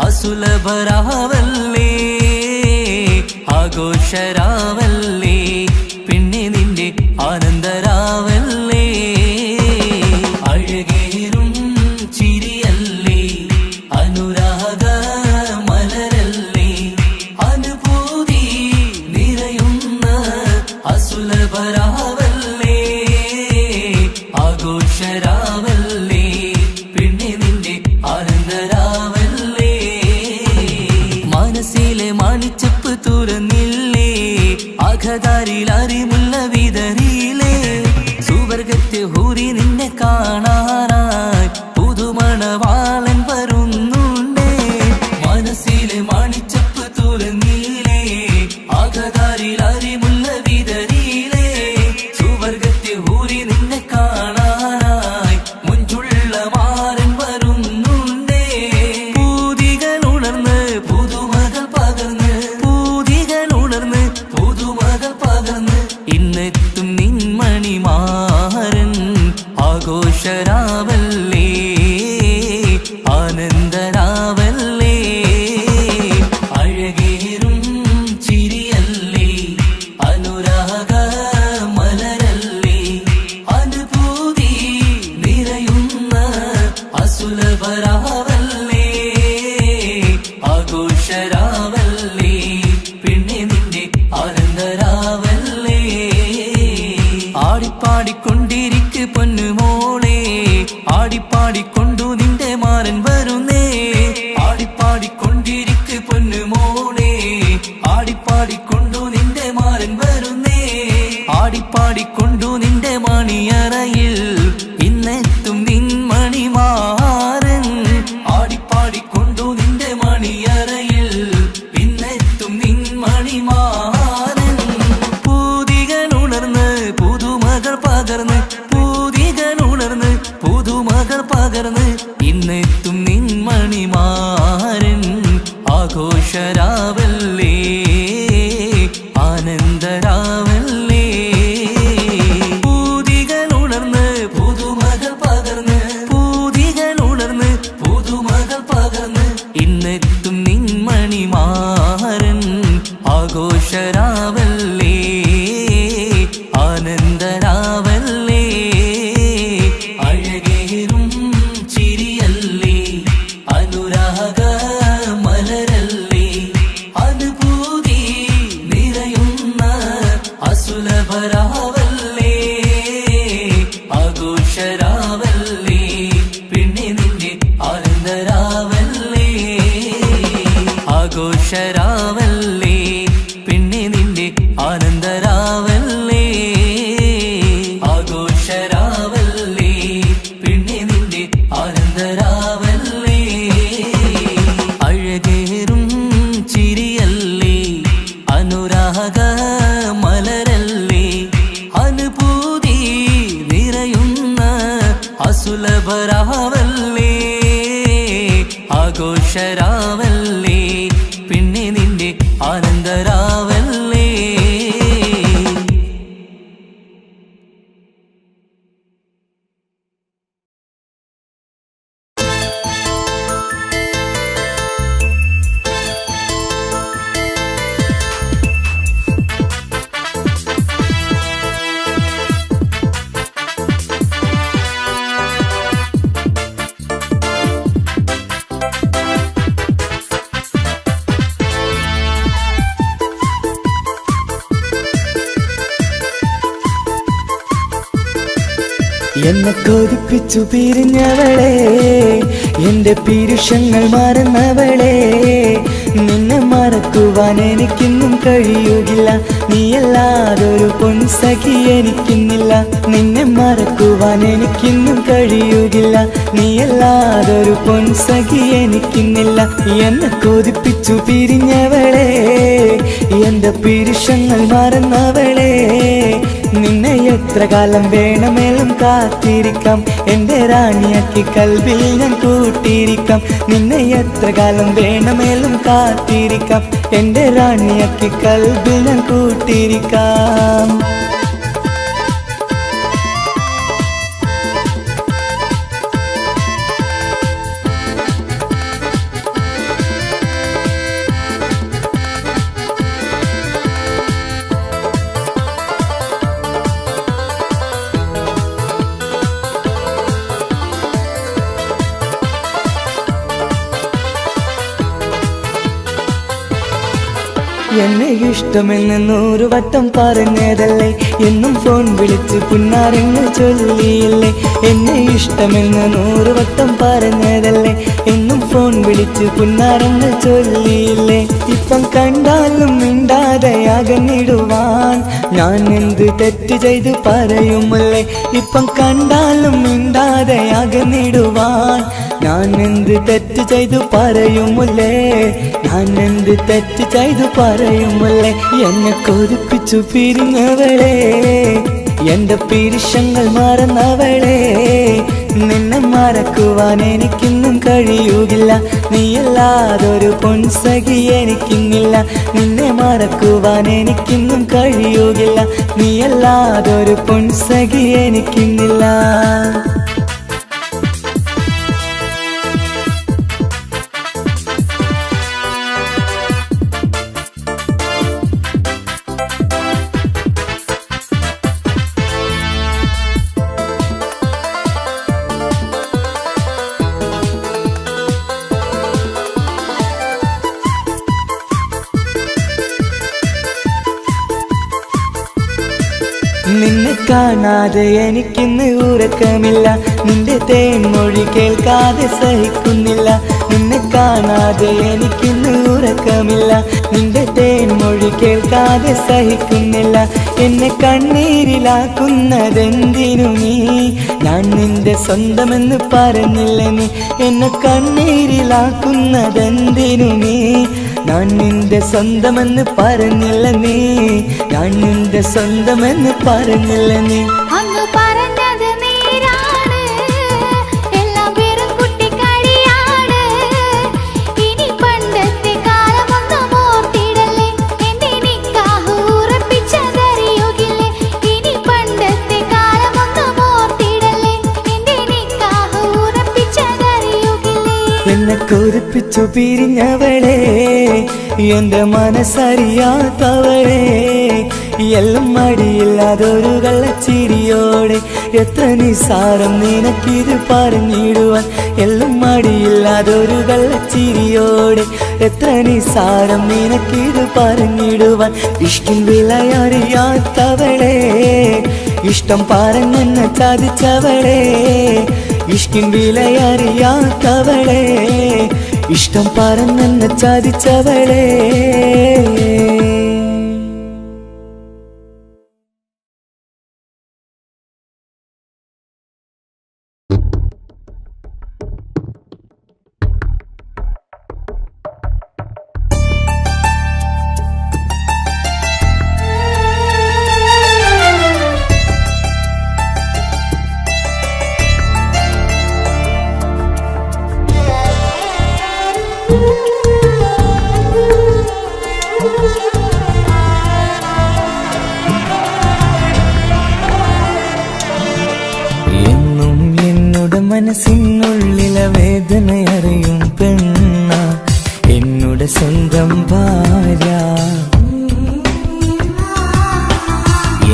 അസുലഭരാവല്ലേ ആഘോഷരാവല്ലേ പിന്നെ നിന്റെ ആനന്ദരാവല്ലേ അഴകേറും ചിരിയല്ലേ അനുരാഗ മലരല്ലേ അനുഭൂതി നിറയുന്ന അസുലഭരാവല്ലേ ആഘോഷരാവല്ലേ പിന്നെ നിന്റെ ആനന്ദരാവല്ലേ മനസ്സിലെ മാണിച്ചപ്പ് തുറന്നില്ലേ അകതാരിൽ അറിമുള്ള വിതറിയില്ലേ സുവർഗത്തെ ഹൂരി നിന്നെ കാണാനായി പുതുമണവാളൻ വരുന്നുണ്ടേ മനസ്സിലെ മാണിച്ചപ്പ് തുറന്നില്ലേ അകതാരിൽ അറിമുള്ള വിതറിയില്ലേ സുവർഗത്തെ ഹൂരി നിന്നെ കാണാനായി മുഞ്ചുള്ള മാരൻ വരുന്നുണ്ടേ പൂതികൾ ഉണർന്ന് പുതുമകൾ പകർന്ന് പൂതികൾ ഉണർന്ന് പുതുമകൾ പകർന്ന് ഇന്നെത്തും നിൻമണിമാരൻ ആഘോഷരാവല്ലേ ആനന്ദരാവല്ലേ അഴകേറും ചിരിയല്ലേ അനുരാഗ മലരല്ലേ അനുഭൂതി നിറയുന്ന അസുലഭരാവല്ലേ ആഘോഷരാവല്ലേ പിന്നെ നിന്റെ ആനന്ദരാവല്ലേ ആടിപ്പാടിക്കൊണ്ടിരിക്ക് പൊന്നുമോളെ ആടിപ്പാടിക്കൊണ്ടു നിന്റെ മാരൻ വരുന്നേ ആടിപ്പാടിക്കൊണ്ടിരിക്ക് പൊന്നുമോളെ ആടിപ്പാടിക്കൊണ്ടു നിന്റെ മാരൻ വരുന്നേ ആടിപ്പാടിക്കൊണ്ടു നിന്റെ മണിയറയിൽ ഇന്നെത്തും നിൻമണിമാരൻ ആടിപ്പാടിക്കൊണ്ടു നിന്റെ മണിയറയിൽ ഇന്നെത്തും നിൻമണിമാരൻ പൂതികൾ ഉണർന്ന് പുതുമകൾ പകർന്ന് പൂതികൾ ഉണർന്ന് പുതുമകൾ പകർന്ന് ഇന്നെത്തും നിൻമണിമാരൻ ആഘോഷരാവല്ലേ ആനന്ദരാവല്ലേ പൂതികൾ ഉണർന്ന് പുതുമകൾ പകർന്ന് പൂതികൾ ഉണർന്ന് പുതുമകൾ പകർന്ന് ഇന്നെത്തും നിൻമണിമാരൻ ആഘോഷരാവല്ലേ ആനന്ദരാവല്ലേ അഴകേറും ചിരിയല്ലേ അനുരാഗ മലരല്ലേ അനുഭൂതി നിറയുന്ന അസുലഭരാവല്ലേ ആഘോഷരാവല്ലേ പിന്നെ നിന്റെ ആനന്ദരാവല്ലേ ആഘോഷരാവല്ലേ പിന്നെ നിന്റെ ആനന്ദരാവല്ലേ ആഘോഷരാവല്ലേ പിന്നെ നിന്റെ ആനന്ദരാവല്ലേ അഴകേറും ചിരിയല്ലേ അനുരാഗ മലരല്ലേ അനുഭൂതി നിറയുന്ന അസുലഭരാവല്ലേ ആഘോഷരാവല്ലേ പിന്നെ നിന്റെ ആനന്ദരാവല്ലേ എന്നെ കൊതിപ്പിച്ചു പിരിഞ്ഞവളെ, എന്റെ പീരുഷങ്ങൾ മറന്നവളെ, നിന്നെ മറക്കുവാൻ എനിക്കിന്നും കഴിയുകില്ല, നീയല്ലാതൊരു പൊൻസഖി എനിക്കിന്നില്ല. നിന്നെ മറക്കുവാൻ എനിക്കിന്നും കഴിയുകില്ല, നീയല്ലാതൊരു പൊൻസഖി എനിക്കിന്നില്ല. എന്നെ കൊതിപ്പിച്ചു പിരിഞ്ഞവളെ, എന്റെ പീരുഷങ്ങൾ മറന്നവളെ, നിന്നെ എത്ര കാലം വേണമെങ്കിലും കാത്തിരിക്കാം, എന്റെ റാണിയാക്കി കൽവിൽ ഞാൻ കൂട്ടിയിരിക്കാം. നിന്നെ എത്ര കാലം വേണമെങ്കിലും കാത്തിരിക്കാം, എന്റെ റാണിയാക്കി കൽവിൽ ഞാൻ കൂട്ടിയിരിക്കാം. എന്നെ ഇഷ്ടമെന്ന് 100 വട്ടം പറഞ്ഞതല്ലേ, എന്നും ഫോൺ വിളിച്ച് പുന്നാരങ്ങൾ ചൊല്ലിയില്ലേ. എന്നെ ഇഷ്ടമെന്ന് 100 വട്ടം പറഞ്ഞതല്ലേ, എന്നും ഫോൺ വിളിച്ച് പുന്നാരങ്ങൾ ചൊല്ലിയില്ലേ. ഇപ്പം കണ്ടാലും മിണ്ടാതെ അകന്നിടുവാൻ ഞാൻ എന്ത് തെറ്റ് ചെയ്ത് പറയുമല്ലേ. ഇപ്പം കണ്ടാലും മിണ്ടാതെ അകന്നിടുവാൻ ഞാൻ എന്ത് തെറ്റ് ചെയ്തു പറയുമല്ലേ, ഞാൻ എന്ത് തെറ്റ് ചെയ്തു പറയുമല്ലേ. എന്നെ കൊതിപ്പിച്ചു പിരിഞ്ഞവളെ, എന്റെ പീരുഷങ്ങൾ മറന്നവളെ, നിന്നെ മറക്കുവാൻ എനിക്കിന്നും കഴിയുകില്ല, നീയല്ലാതൊരു പൊൻസഖി എനിക്കിന്നില്ല. നിന്നെ മറക്കുവാൻ എനിക്കിന്നും കഴിയുകില്ല, നീയല്ലാതൊരു പൊൻസഖി എനിക്കിന്നില്ല. നിന്നെ കാണാതെ എനിക്കിന്ന് ഉറക്കമില്ല, നിന്റെ തേൻമൊഴി കേൾക്കാതെ സഹിക്കുന്നില്ല. നിന്നെ കാണാതെ എനിക്കിന്ന് ഉറക്കമില്ല, നിന്റെ തേൻമൊഴി കേൾക്കാതെ സഹിക്കുന്നില്ല. എന്നെ കണ്ണീരിലാക്കുന്നതെന്തിനു നീ, ഞാൻ നിന്റെ സ്വന്തമെന്ന് പറഞ്ഞില്ല നീ. എന്നെ കണ്ണീരിലാക്കുന്നതെന്തിനു നീ, ഞാൻ നിന്റെ സ്വന്തമെന്ന് പറഞ്ഞില്ല നീ, ഞാൻ നിന്റെ സ്വന്തമെന്ന് പറഞ്ഞില്ല നീ. അങ്ങ് പറഞ്ഞത് നേരാണ്, എല്ലാം വെറും കുട്ടിക്കളിയാണ്. ഇനി പണ്ടത്തെ കാലമൊന്നും ഓർത്തിടല്ലേ, എന്റെ നിക്കാഹ് ഉറപ്പിച്ചതറിയുകില്ലേ. ഇനി പണ്ടത്തെ കാലമൊന്നും ഓർത്തിടല്ലേ, എന്റെ നിക്കാഹ് ഉറപ്പിച്ചതറിയുകില്ലേ. എന്നെ കൊതിപ്പിച്ചു പിരിഞ്ഞവളെ, എന്റെ മനസ്സറിയാത്തവളെ, എല്ലാം മടിയില്ലാതൊരു കള്ളച്ചിരിയോടെ, എത്ര നിസാരം നിനക്കിത് പറഞ്ഞിടുവാൻ. എല്ലാം മടിയില്ലാതൊരു കള്ളച്ചിരിയോടെ, എത്ര നിസാരം നിനക്കിത് പറഞ്ഞിടുവാൻ. ഇഷ്കിൻ വിലയറിയാത്തവളെ, ഇഷ്ടം പറഞ്ഞെന്നെ ചതിച്ചവളെ, ഇഷ്കിൻ വിലയറിയാത്തവളെ, ഇഷ്ടം പറഞ്ഞെന്നെ ചതിച്ചവളെ. മനസ്സിനുള്ളിലെ വേദനയറിയും പെണ്ണ, എന്നുടെ സ്വന്തം ഭാര്യ.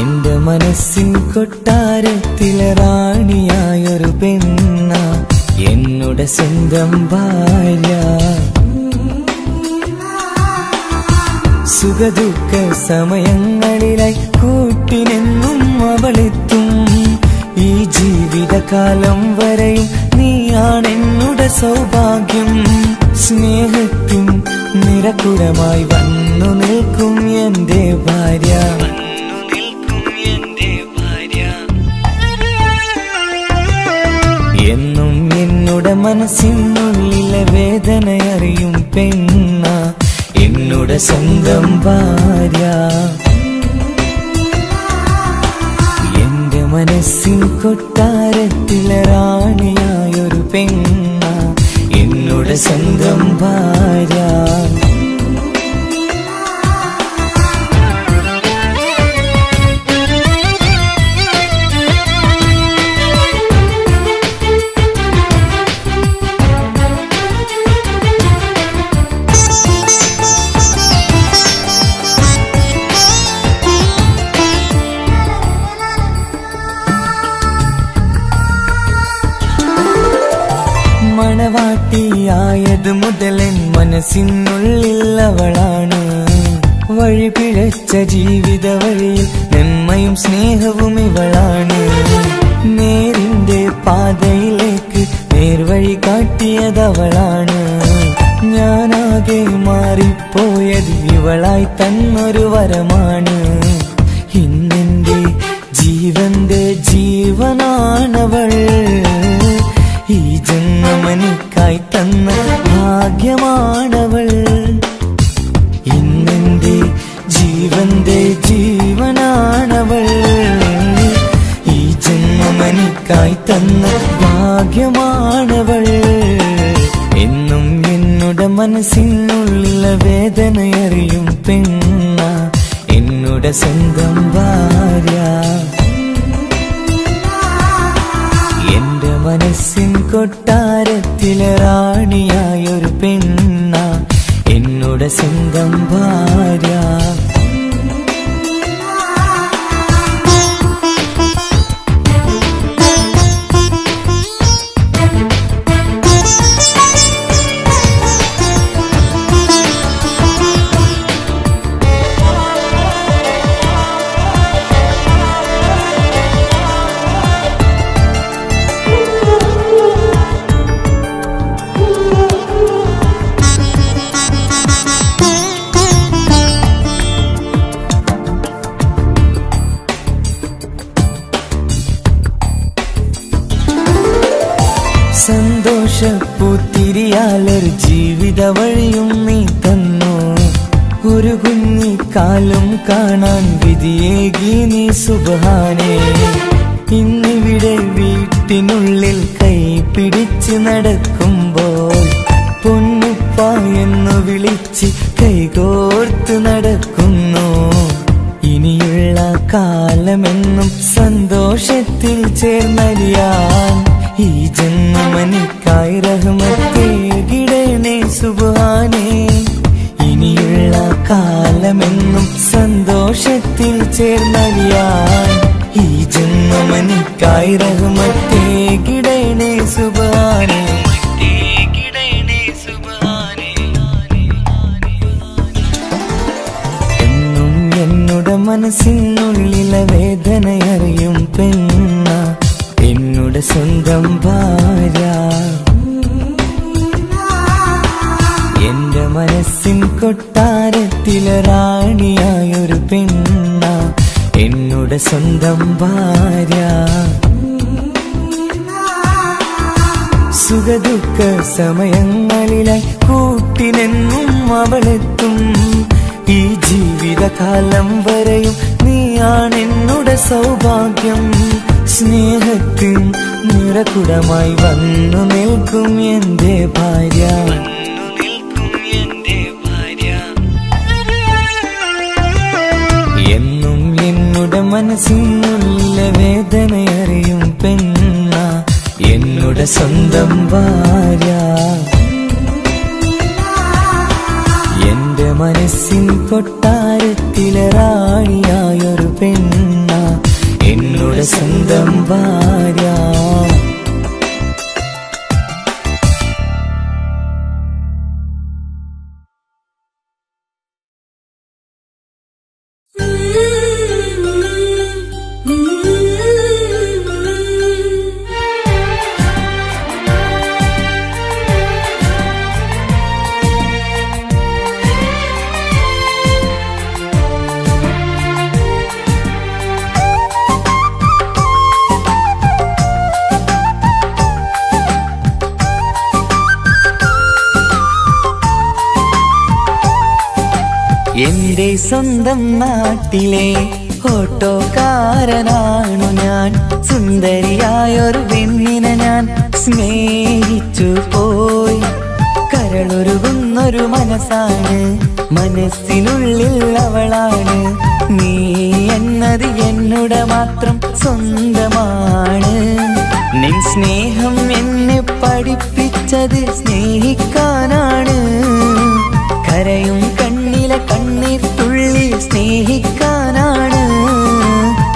എന്റെ മനസ്സിൻ കൊട്ടാരത്തിലെ റാണിയായൊരു പെണ്ണ, എന്നുടെ സ്വന്തം ഭാര്യ. സുഖദുഃഖ സമയങ്ങളിലായി കൂട്ടിനെന്നും അവളെത്തും. ഈ ജീവിത ജീവിതകാലം വരെയും നീയാണെന്നുടെ സൗഭാഗ്യം. സ്നേഹത്തിൻ നിറകുടമായി വന്നു നിൽക്കും എന്റെ ഭാര്യ. എന്നും എന്നുടെ മനസ്സിനുള്ളിലെ വേദനയറിയും പെണ്ണ എന്നുടെ സ്വന്തം ഭാര്യ. എന്റെ മനസ്സിൻ കൊട്ടാരത്തിലെ റാണിയായൊരു പെണ്ണ എന്നുടെ സ്വന്തം ഭാര്യ. മണവാട്ടിയായത് മുതലൻ മനസ്സിനുള്ളിൽ അവളാണ്. വഴി പിഴച്ച ജീവിത വഴിയിൽ നന്മയും സ്നേഹവും ഇവളാണ്. നേരിന്റെ പാതയിലേക്ക് നേർവഴി കാട്ടിയതവളാണ്. ഞാനാകെ മാറിപ്പോയത് ഇവളായി തന്നൊരു വരമാണ്. ഇന്നെന്റെ ജീവന്റെ ജീവനാണവൾ. ഈ ജന്മമെനിക്കായി തന്ന ഭാഗ്യമാണവൾ. ഇന്നെന്റെ ജീവന്റെ ജീവനാണവൾ. ഈ ജന്മമെനിക്കായി തന്ന ഭാഗ്യമാണവൾ. എന്നും എന്നുടെ മനസ്സിനുള്ളിലെ വേദനയറിയും പെണ്ണ എന്നുടെ സ്വന്തം ഭാര്യ. എന്റെ മനസ്സിൻ കൊട്ടാരത്തിലെ റാണിയായൊരു പെണ്ണ എന്നുടെ സ്വന്തം ഭാര്യ. സന്തോഷപ്പൂത്തിരിയാലൊരു ജീവിത വഴിയും നീ തന്നു. ഒരു കുഞ്ഞിക്കാലും കാണാൻ വിധിയേകി നീ സുബ്ഹാനേ. ഇന്നിവിടെ വീട്ടിനുള്ളിൽ കൈ പിടിച്ച് നടക്കുമ്പോൾ പൊന്നുപ്പ എന്നു വിളിച്ച് കൈകോർത്ത് നടക്കുന്നു. ഇനിയുള്ള കാലമെന്നും സന്തോഷത്തിൽ ചേർന്നലിയാൻ ഈ ജന്മമെനിക്കായി റഹ്മത്തേകിടണേ സുബ്ഹാനേ. ഇനിയുള്ള കാലമെന്നും സന്തോഷത്തിൽ ചേർന്നലിയാൻ ഈ ജന്മമെനിക്കായി റഹ്മത്തേകിടണേ സുബ്ഹാനേ. എന്നും എന്നുടെ മനസ്സിനുള്ളിലെ വേദനയറിയും പെണ്ണ എന്നുടെ സ്വന്തം ഭാര്യ. എന്റെ മനസ്സിൻ കൊട്ടാരത്തിലെ റാണിയായൊരു പെണ്ണ എന്നുടെ സ്വന്തം ഭാര്യ. സുഖദുഃഖ സമയങ്ങളിലായി കൂട്ടിനെന്നും അവളെത്തും. ഈ ജീവിതകാലം വരെയും നീയാണെന്നുടെ സൗഭാഗ്യം. സ്നേഹത്തിൻ നിറകുടമായി വന്നു നിൽക്കും എന്റെ ഭാര്യ. എന്നും എന്നുടെ മനസ്സിനുള്ളിലെ വേദനയറിയും പെണ്ണ എന്നുടെ സ്വന്തം ഭാര്യ. എന്റെ മനസ്സിൻ കൊട്ടാരത്തിലെ റാണിയായൊരു പെണ്ണ എന്നുടെ സ്വന്തം ഭാര്യ. എന്റെ സ്വന്തം നാട്ടിലെ ഓട്ടോക്കാരനാണു ഞാൻ. സുന്ദരിയായൊരു പെണ്ണിനെ ഞാൻ സ്നേഹിച്ചു പോയി. കരളൊരുകുന്നൊരു മനസ്സാണ്, മനസ്സിനുള്ളിൽ അവളാണ്. നീ എന്നത് എന്നുടെ മാത്രം സ്വന്തമാണ്. നിൻ സ്നേഹം എന്നെ പഠിപ്പിച്ചത് സ്നേഹിക്കാനാണ്. കരയും കണ്ണിലെ കണ്ണീർ തുള്ളി സ്നേഹിക്കാനാണ്,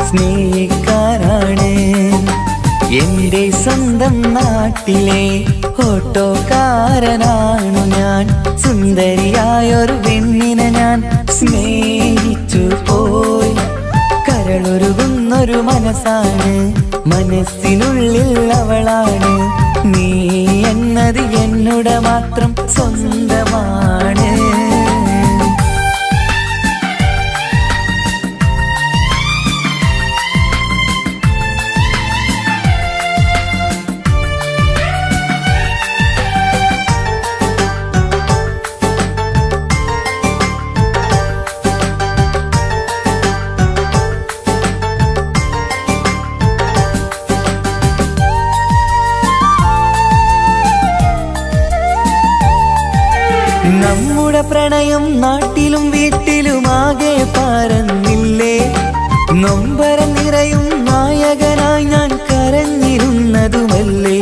സ്നേഹിക്കാനാണ്. എന്റെ സ്വന്തം നാട്ടിലെ ഓട്ടോക്കാരനാണു ഞാൻ. സുന്ദരിയായൊരു പെണ്ണിനെ ഞാൻ സ്നേഹിച്ചു പോയി. കരളൊരുകുന്നൊരു മനസ്സാണ്, മനസ്സിനുള്ളിൽ അവളാണ്. നീ എന്നത് എന്നുടെ മാത്രം സ്വന്തമാണ്. നമ്മുടെ പ്രണയം നാട്ടിലും വീട്ടിലുമാകെ പരന്നില്ലേ. നൊമ്പരം നിറയും നായകനായി ഞാൻ കരഞ്ഞിരുന്നതുമല്ലേ.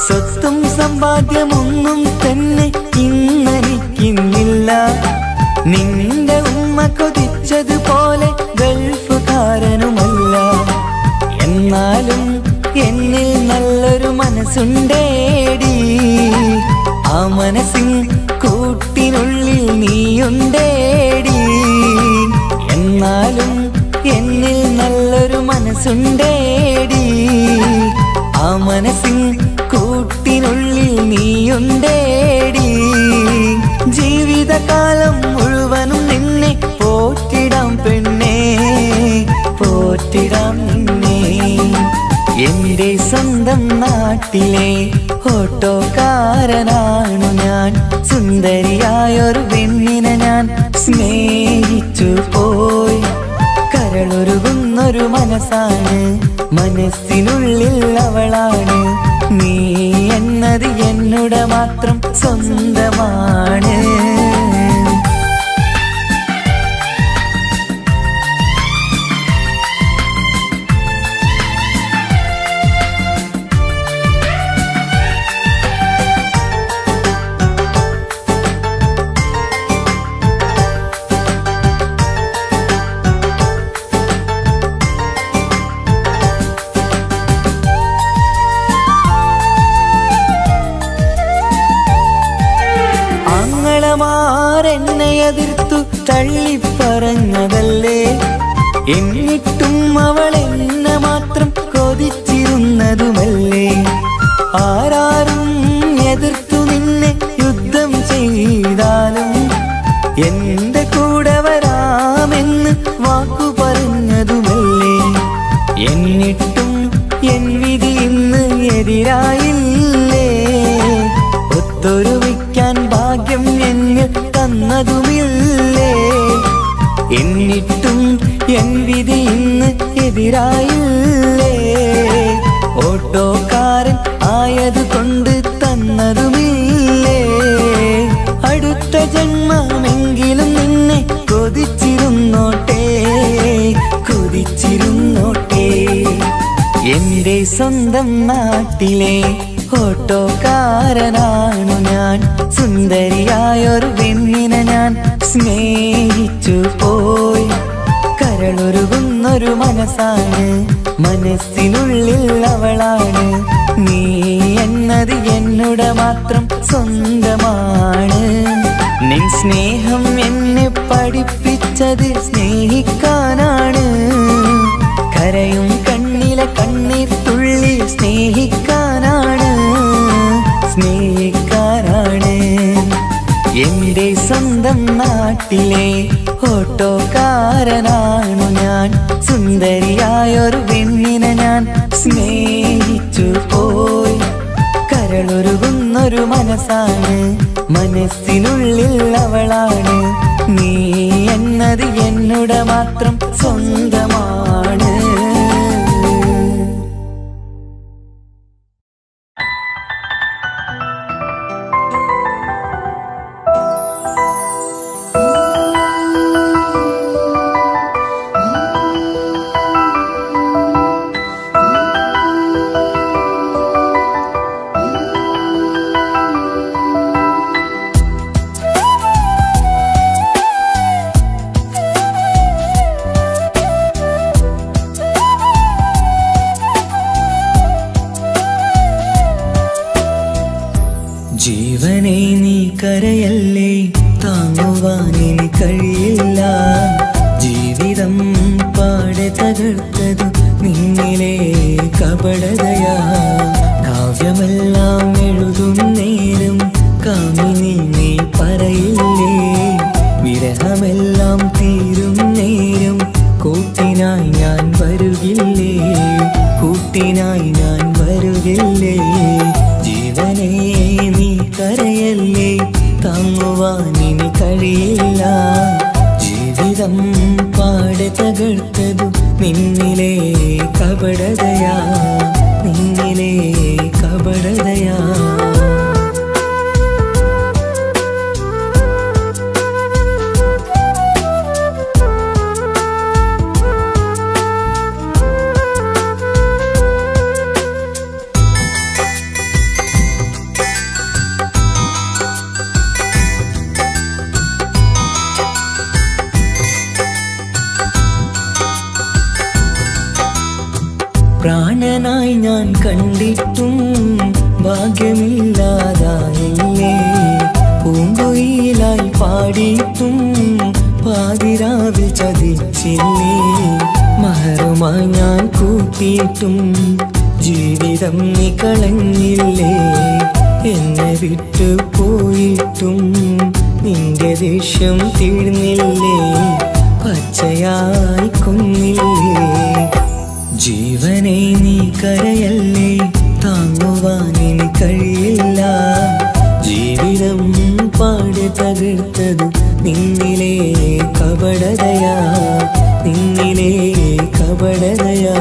സ്വത്തും സമ്പാദ്യമൊന്നും തന്നെ ഇന്നെനിക്കിന്നില്ല. നിന്റെ ഉമ്മ കൊതിച്ചതുപോലെ ഗൾഫുകാരനുമല്ല. എന്നാലും എന്നിൽ നല്ലൊരു മനസ്സുണ്ടേടി. ആ മനസ്സിൻ കൂട്ടിനുള്ളിൽ നീയുണ്ടേടി. എന്നാലും എന്നിൽ നല്ലൊരു മനസ്സുണ്ടേടി. ആ മനസ്സിൻ കൂട്ടിനുള്ളിൽ നീയുണ്ടേടി. ജീവിതകാലം മുഴുവനും നിന്നെ പോറ്റിടാം പെണ്ണേ, പോറ്റിടാം നിന്നെ. എന്റെ സ്വന്തം നാട്ടിലെ ഓട്ടോക്കാരനാണു ഞാൻ. സുന്ദരിയായൊരു പെണ്ണിനെ ഞാൻ സ്നേഹിച്ചു പോയി. കരളൊരുകുന്നൊരു മനസ്സാണ്, മനസ്സിനുള്ളിൽ അവളാണ്. നീ എന്നത് എന്നുടെ മാത്രം സ്വന്തമാണ്. എന്നെ എതിർത്തു തള്ളിപ്പറഞ്ഞതല്ലേ. എന്നിട്ടും അവൾ എന്നെ മാത്രം കൊതിച്ചിരുന്നതുമല്ലേ. ആരാരും എതിർത്തു നിന്നെ യുദ്ധം ചെയ്താലും എന്റെ കൂടെ വരാമെന്ന് വാക്കു പറഞ്ഞതുമല്ലേ. എന്നിട്ടും എൻ വിധി ഇന്ന് എതിരായില്ലേ. ഒത്തൊരുമിക്കാൻ ഭാഗ്യം എന്നിൽ തന്നതുമില്ലേ. എന്നിട്ടും എൻ വിധി ഇന്ന് എതിരായില്ലേ. ഓട്ടോക്കാരൻ ആയതുകൊണ്ട് തന്നതുമില്ലേ. അടുത്ത ജന്മമെങ്കിലും നിന്നെ കൊതിച്ചിരുന്നോട്ടെ, കൊതിച്ചിരുന്നോട്ടെ. എന്റെ സ്വന്തം നാട്ടിലെ ഓട്ടോക്കാരനാണു ഞാൻ. സുന്ദരിയായൊരു പെണ്ണിനെ ഞാൻ സ്നേഹിച്ചു പോയി. കരളൊരുകുന്നൊരു മനസ്സാണ്, മനസ്സിനുള്ളിൽ അവളാണ്. നീ എന്നത് എന്നുടെ മാത്രം സ്വന്തമാണ്. നിൻ സ്നേഹം എന്നെ പഠിപ്പിച്ചത് സ്നേഹിക്കാനാണ്. കരയും കണ്ണിലെ കണ്ണീർ തുള്ളി സ്നേഹിക്കാനാണ്, സ്നേഹിക്കാനാണ്. എന്റെ സ്വന്തം നാട്ടിലെ ഓട്ടോക്കാരനാണു ഞാൻ. സുന്ദരിയായൊരു പെണ്ണിനെ ഞാൻ സ്നേഹിച്ചു പോയി. കരളൊരുകുന്നൊരു മനസ്സാണ്, മനസ്സിനുള്ളിൽ അവളാണ്. നീ നിന്നുടെ മാത്രം സ്വന്തമാണ്. ജീവനെ നീ കരയല്ലേ, താങ്ങുവാനിനി കഴിയില്ല. ജീവിതം പാടെ തകർത്തതു നിന്നിലെ കപടതയാ. കാവ്യമെല്ലാം എഴുതും നേരം കാമിനി നീ പറയില്ലേ. വിരഹമെല്ലാം തീരും നേരം കൂട്ടിനായി ഞാൻ വരുകില്ലേ, കൂട്ടിനായി ഞാൻ വരുകില്ലേ. ജീവനേ നീ കരയല്ലേ, താങ്ങുവാനിനി കഴിയില്ല. ജീവിതം പാടെ തകർത്തതു നിന്നിലെ കപടതയാ, നിന്നിലെ കപടതയാ. പ്രാണനായി ഞാൻ കണ്ടിട്ടും ഭാഗ്യമില്ലാതായില്ലേ. പൂങ്കുയിലായി പാടിയിട്ടും പാതിരാവിൽ ചതിച്ചില്ലേ. മഹറുമായി ഞാൻ കൂട്ടിയിട്ടും ജീവിതം നീ കളഞ്ഞില്ലേ. എന്നെ വിട്ടു പോയിട്ടും നിന്റെ ദേഷ്യം തീർന്നില്ലേ, പച്ചയായി കൊന്നില്ലേ. ജീവനെ നീ കരയല്ലേ, താങ്ങുവാനിനി കഴിയില്ല. ജീവിതം പാടെ തകർത്തതു നിന്നിലെ കപടതയാ, നിന്നിലെ കപടതയാ.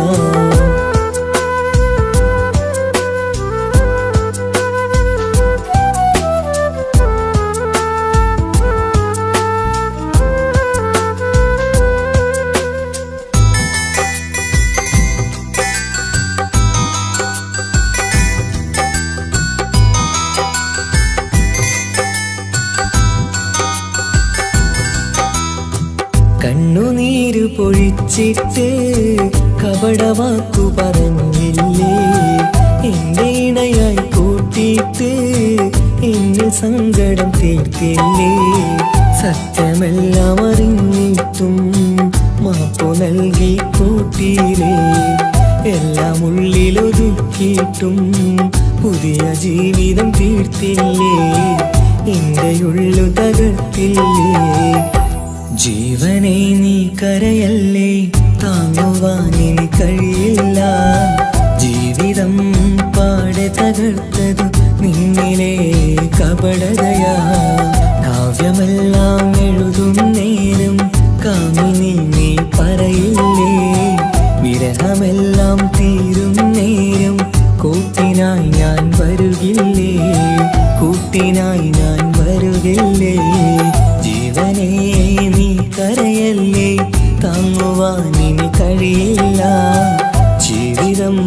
കണ്ണുനീര് പൊഴിച്ചിട്ട് കപടവാക്കു പറഞ്ഞില്ലേ. എന്റെ ഇണയായി കൂട്ടിയിട്ട് എന്നെ സങ്കടം തീർത്തില്ലേ. സത്യമെല്ലാം അറിഞ്ഞിട്ടും മാപ്പു നൽകി കൂട്ടിയില്ലേ. എല്ലാം ഉള്ളിലൊതുക്കിയിട്ടും പുതിയ ജീവിതം തീർത്തില്ലേ. എന്റെ ഉള്ളു തകർത്തില്ലേ. ജീവനെ നീ കരയല്ലേ, താങ്ങുവാനിനി കഴിയില്ല. ജീവിതം പാടെ തകർത്തതു നിന്നിലെ കപടതയാ. കാവ്യമെല്ലാം എഴുതും നേരം കാമിനി നീ പറയില്ലേ. വിരഹമെല്ലാം തീരും നേരം കൂട്ടിനായി ഞാൻ വരുകില്ലേ, കൂട്ടിനായി ഞാൻ വരുകില്ലേ. ജീവനേ നീ കരയല്ലേ, താങ്ങുവാനിനി കഴിയില്ല. ജീവിതം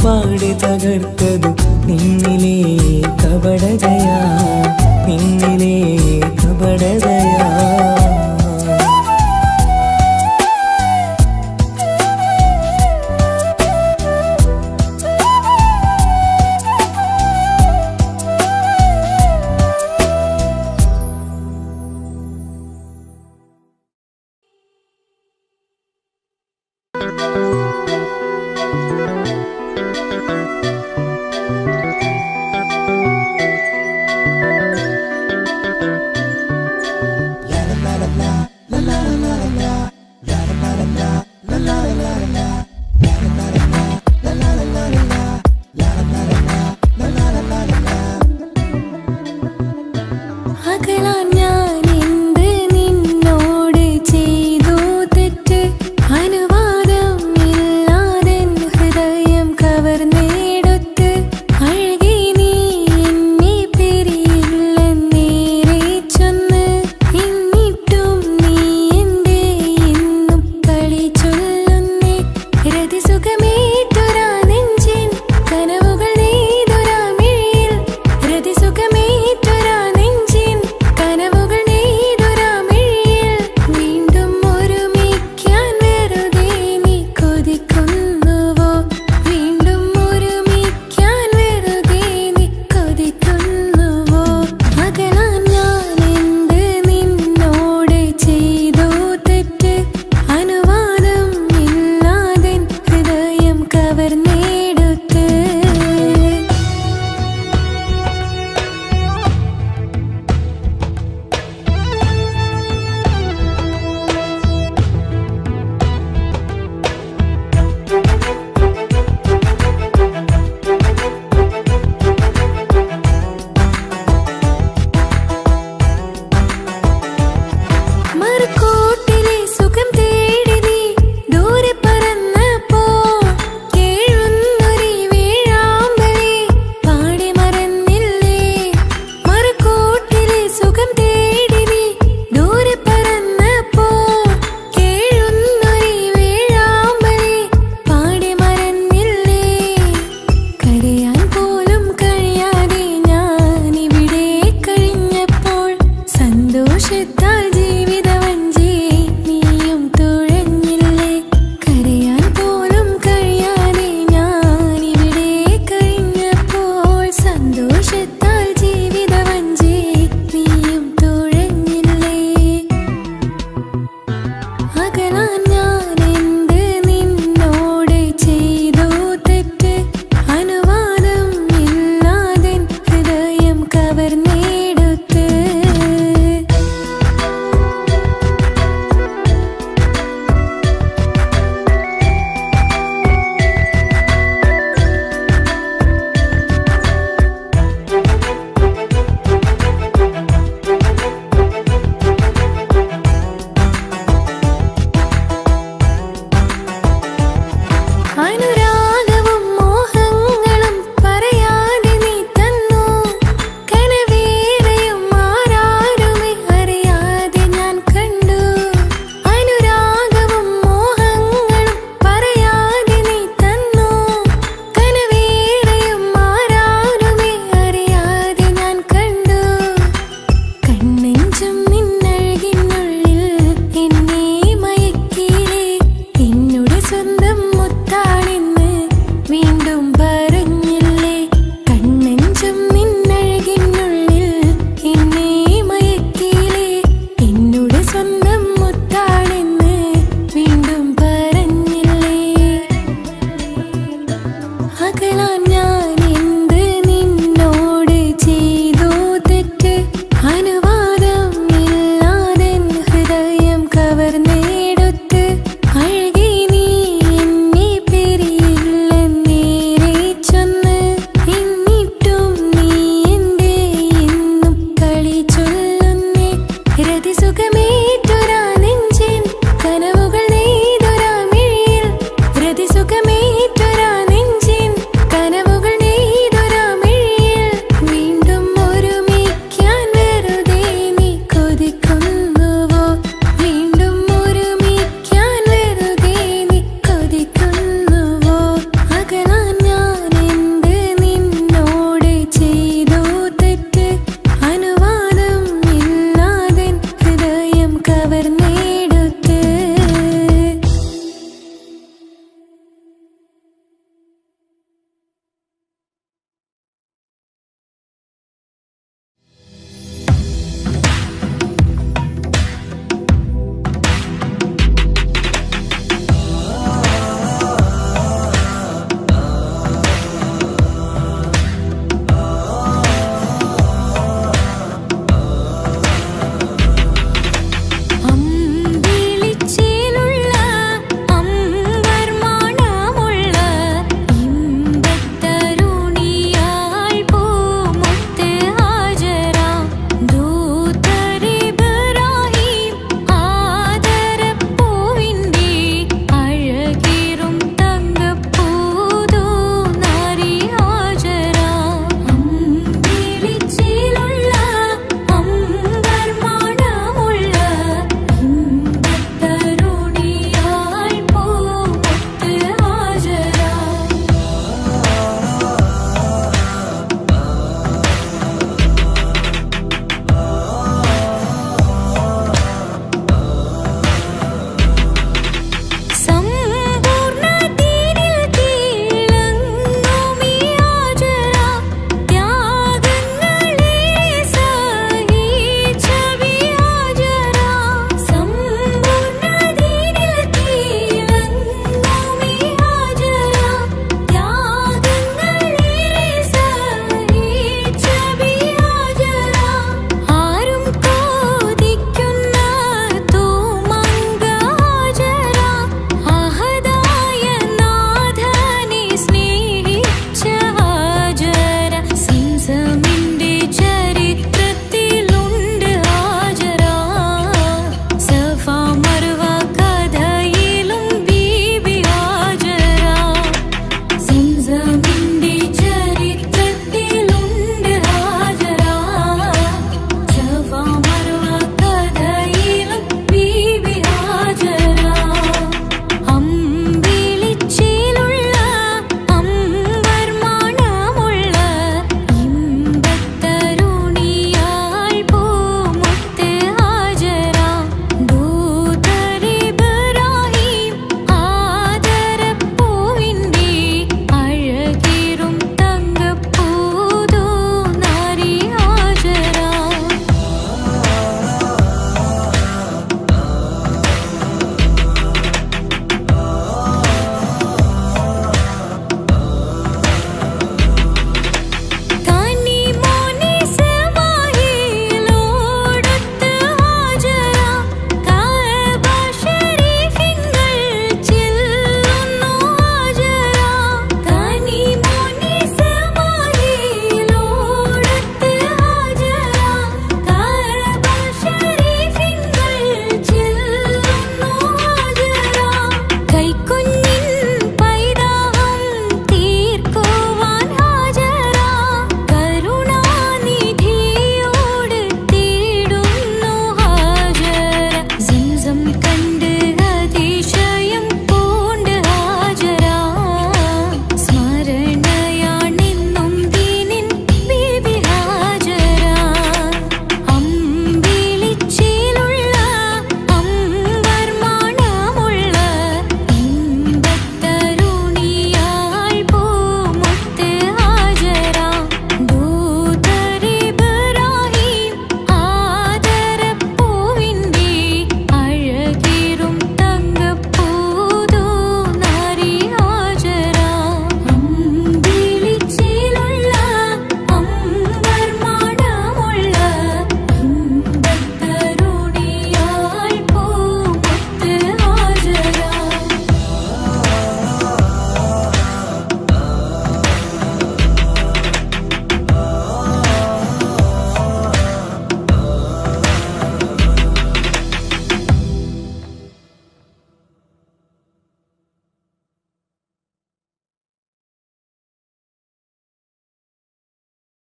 പാടെ തകർത്തതു നിന്നിലെ കപടതയാ, നിന്നിലെ കപടതയാ.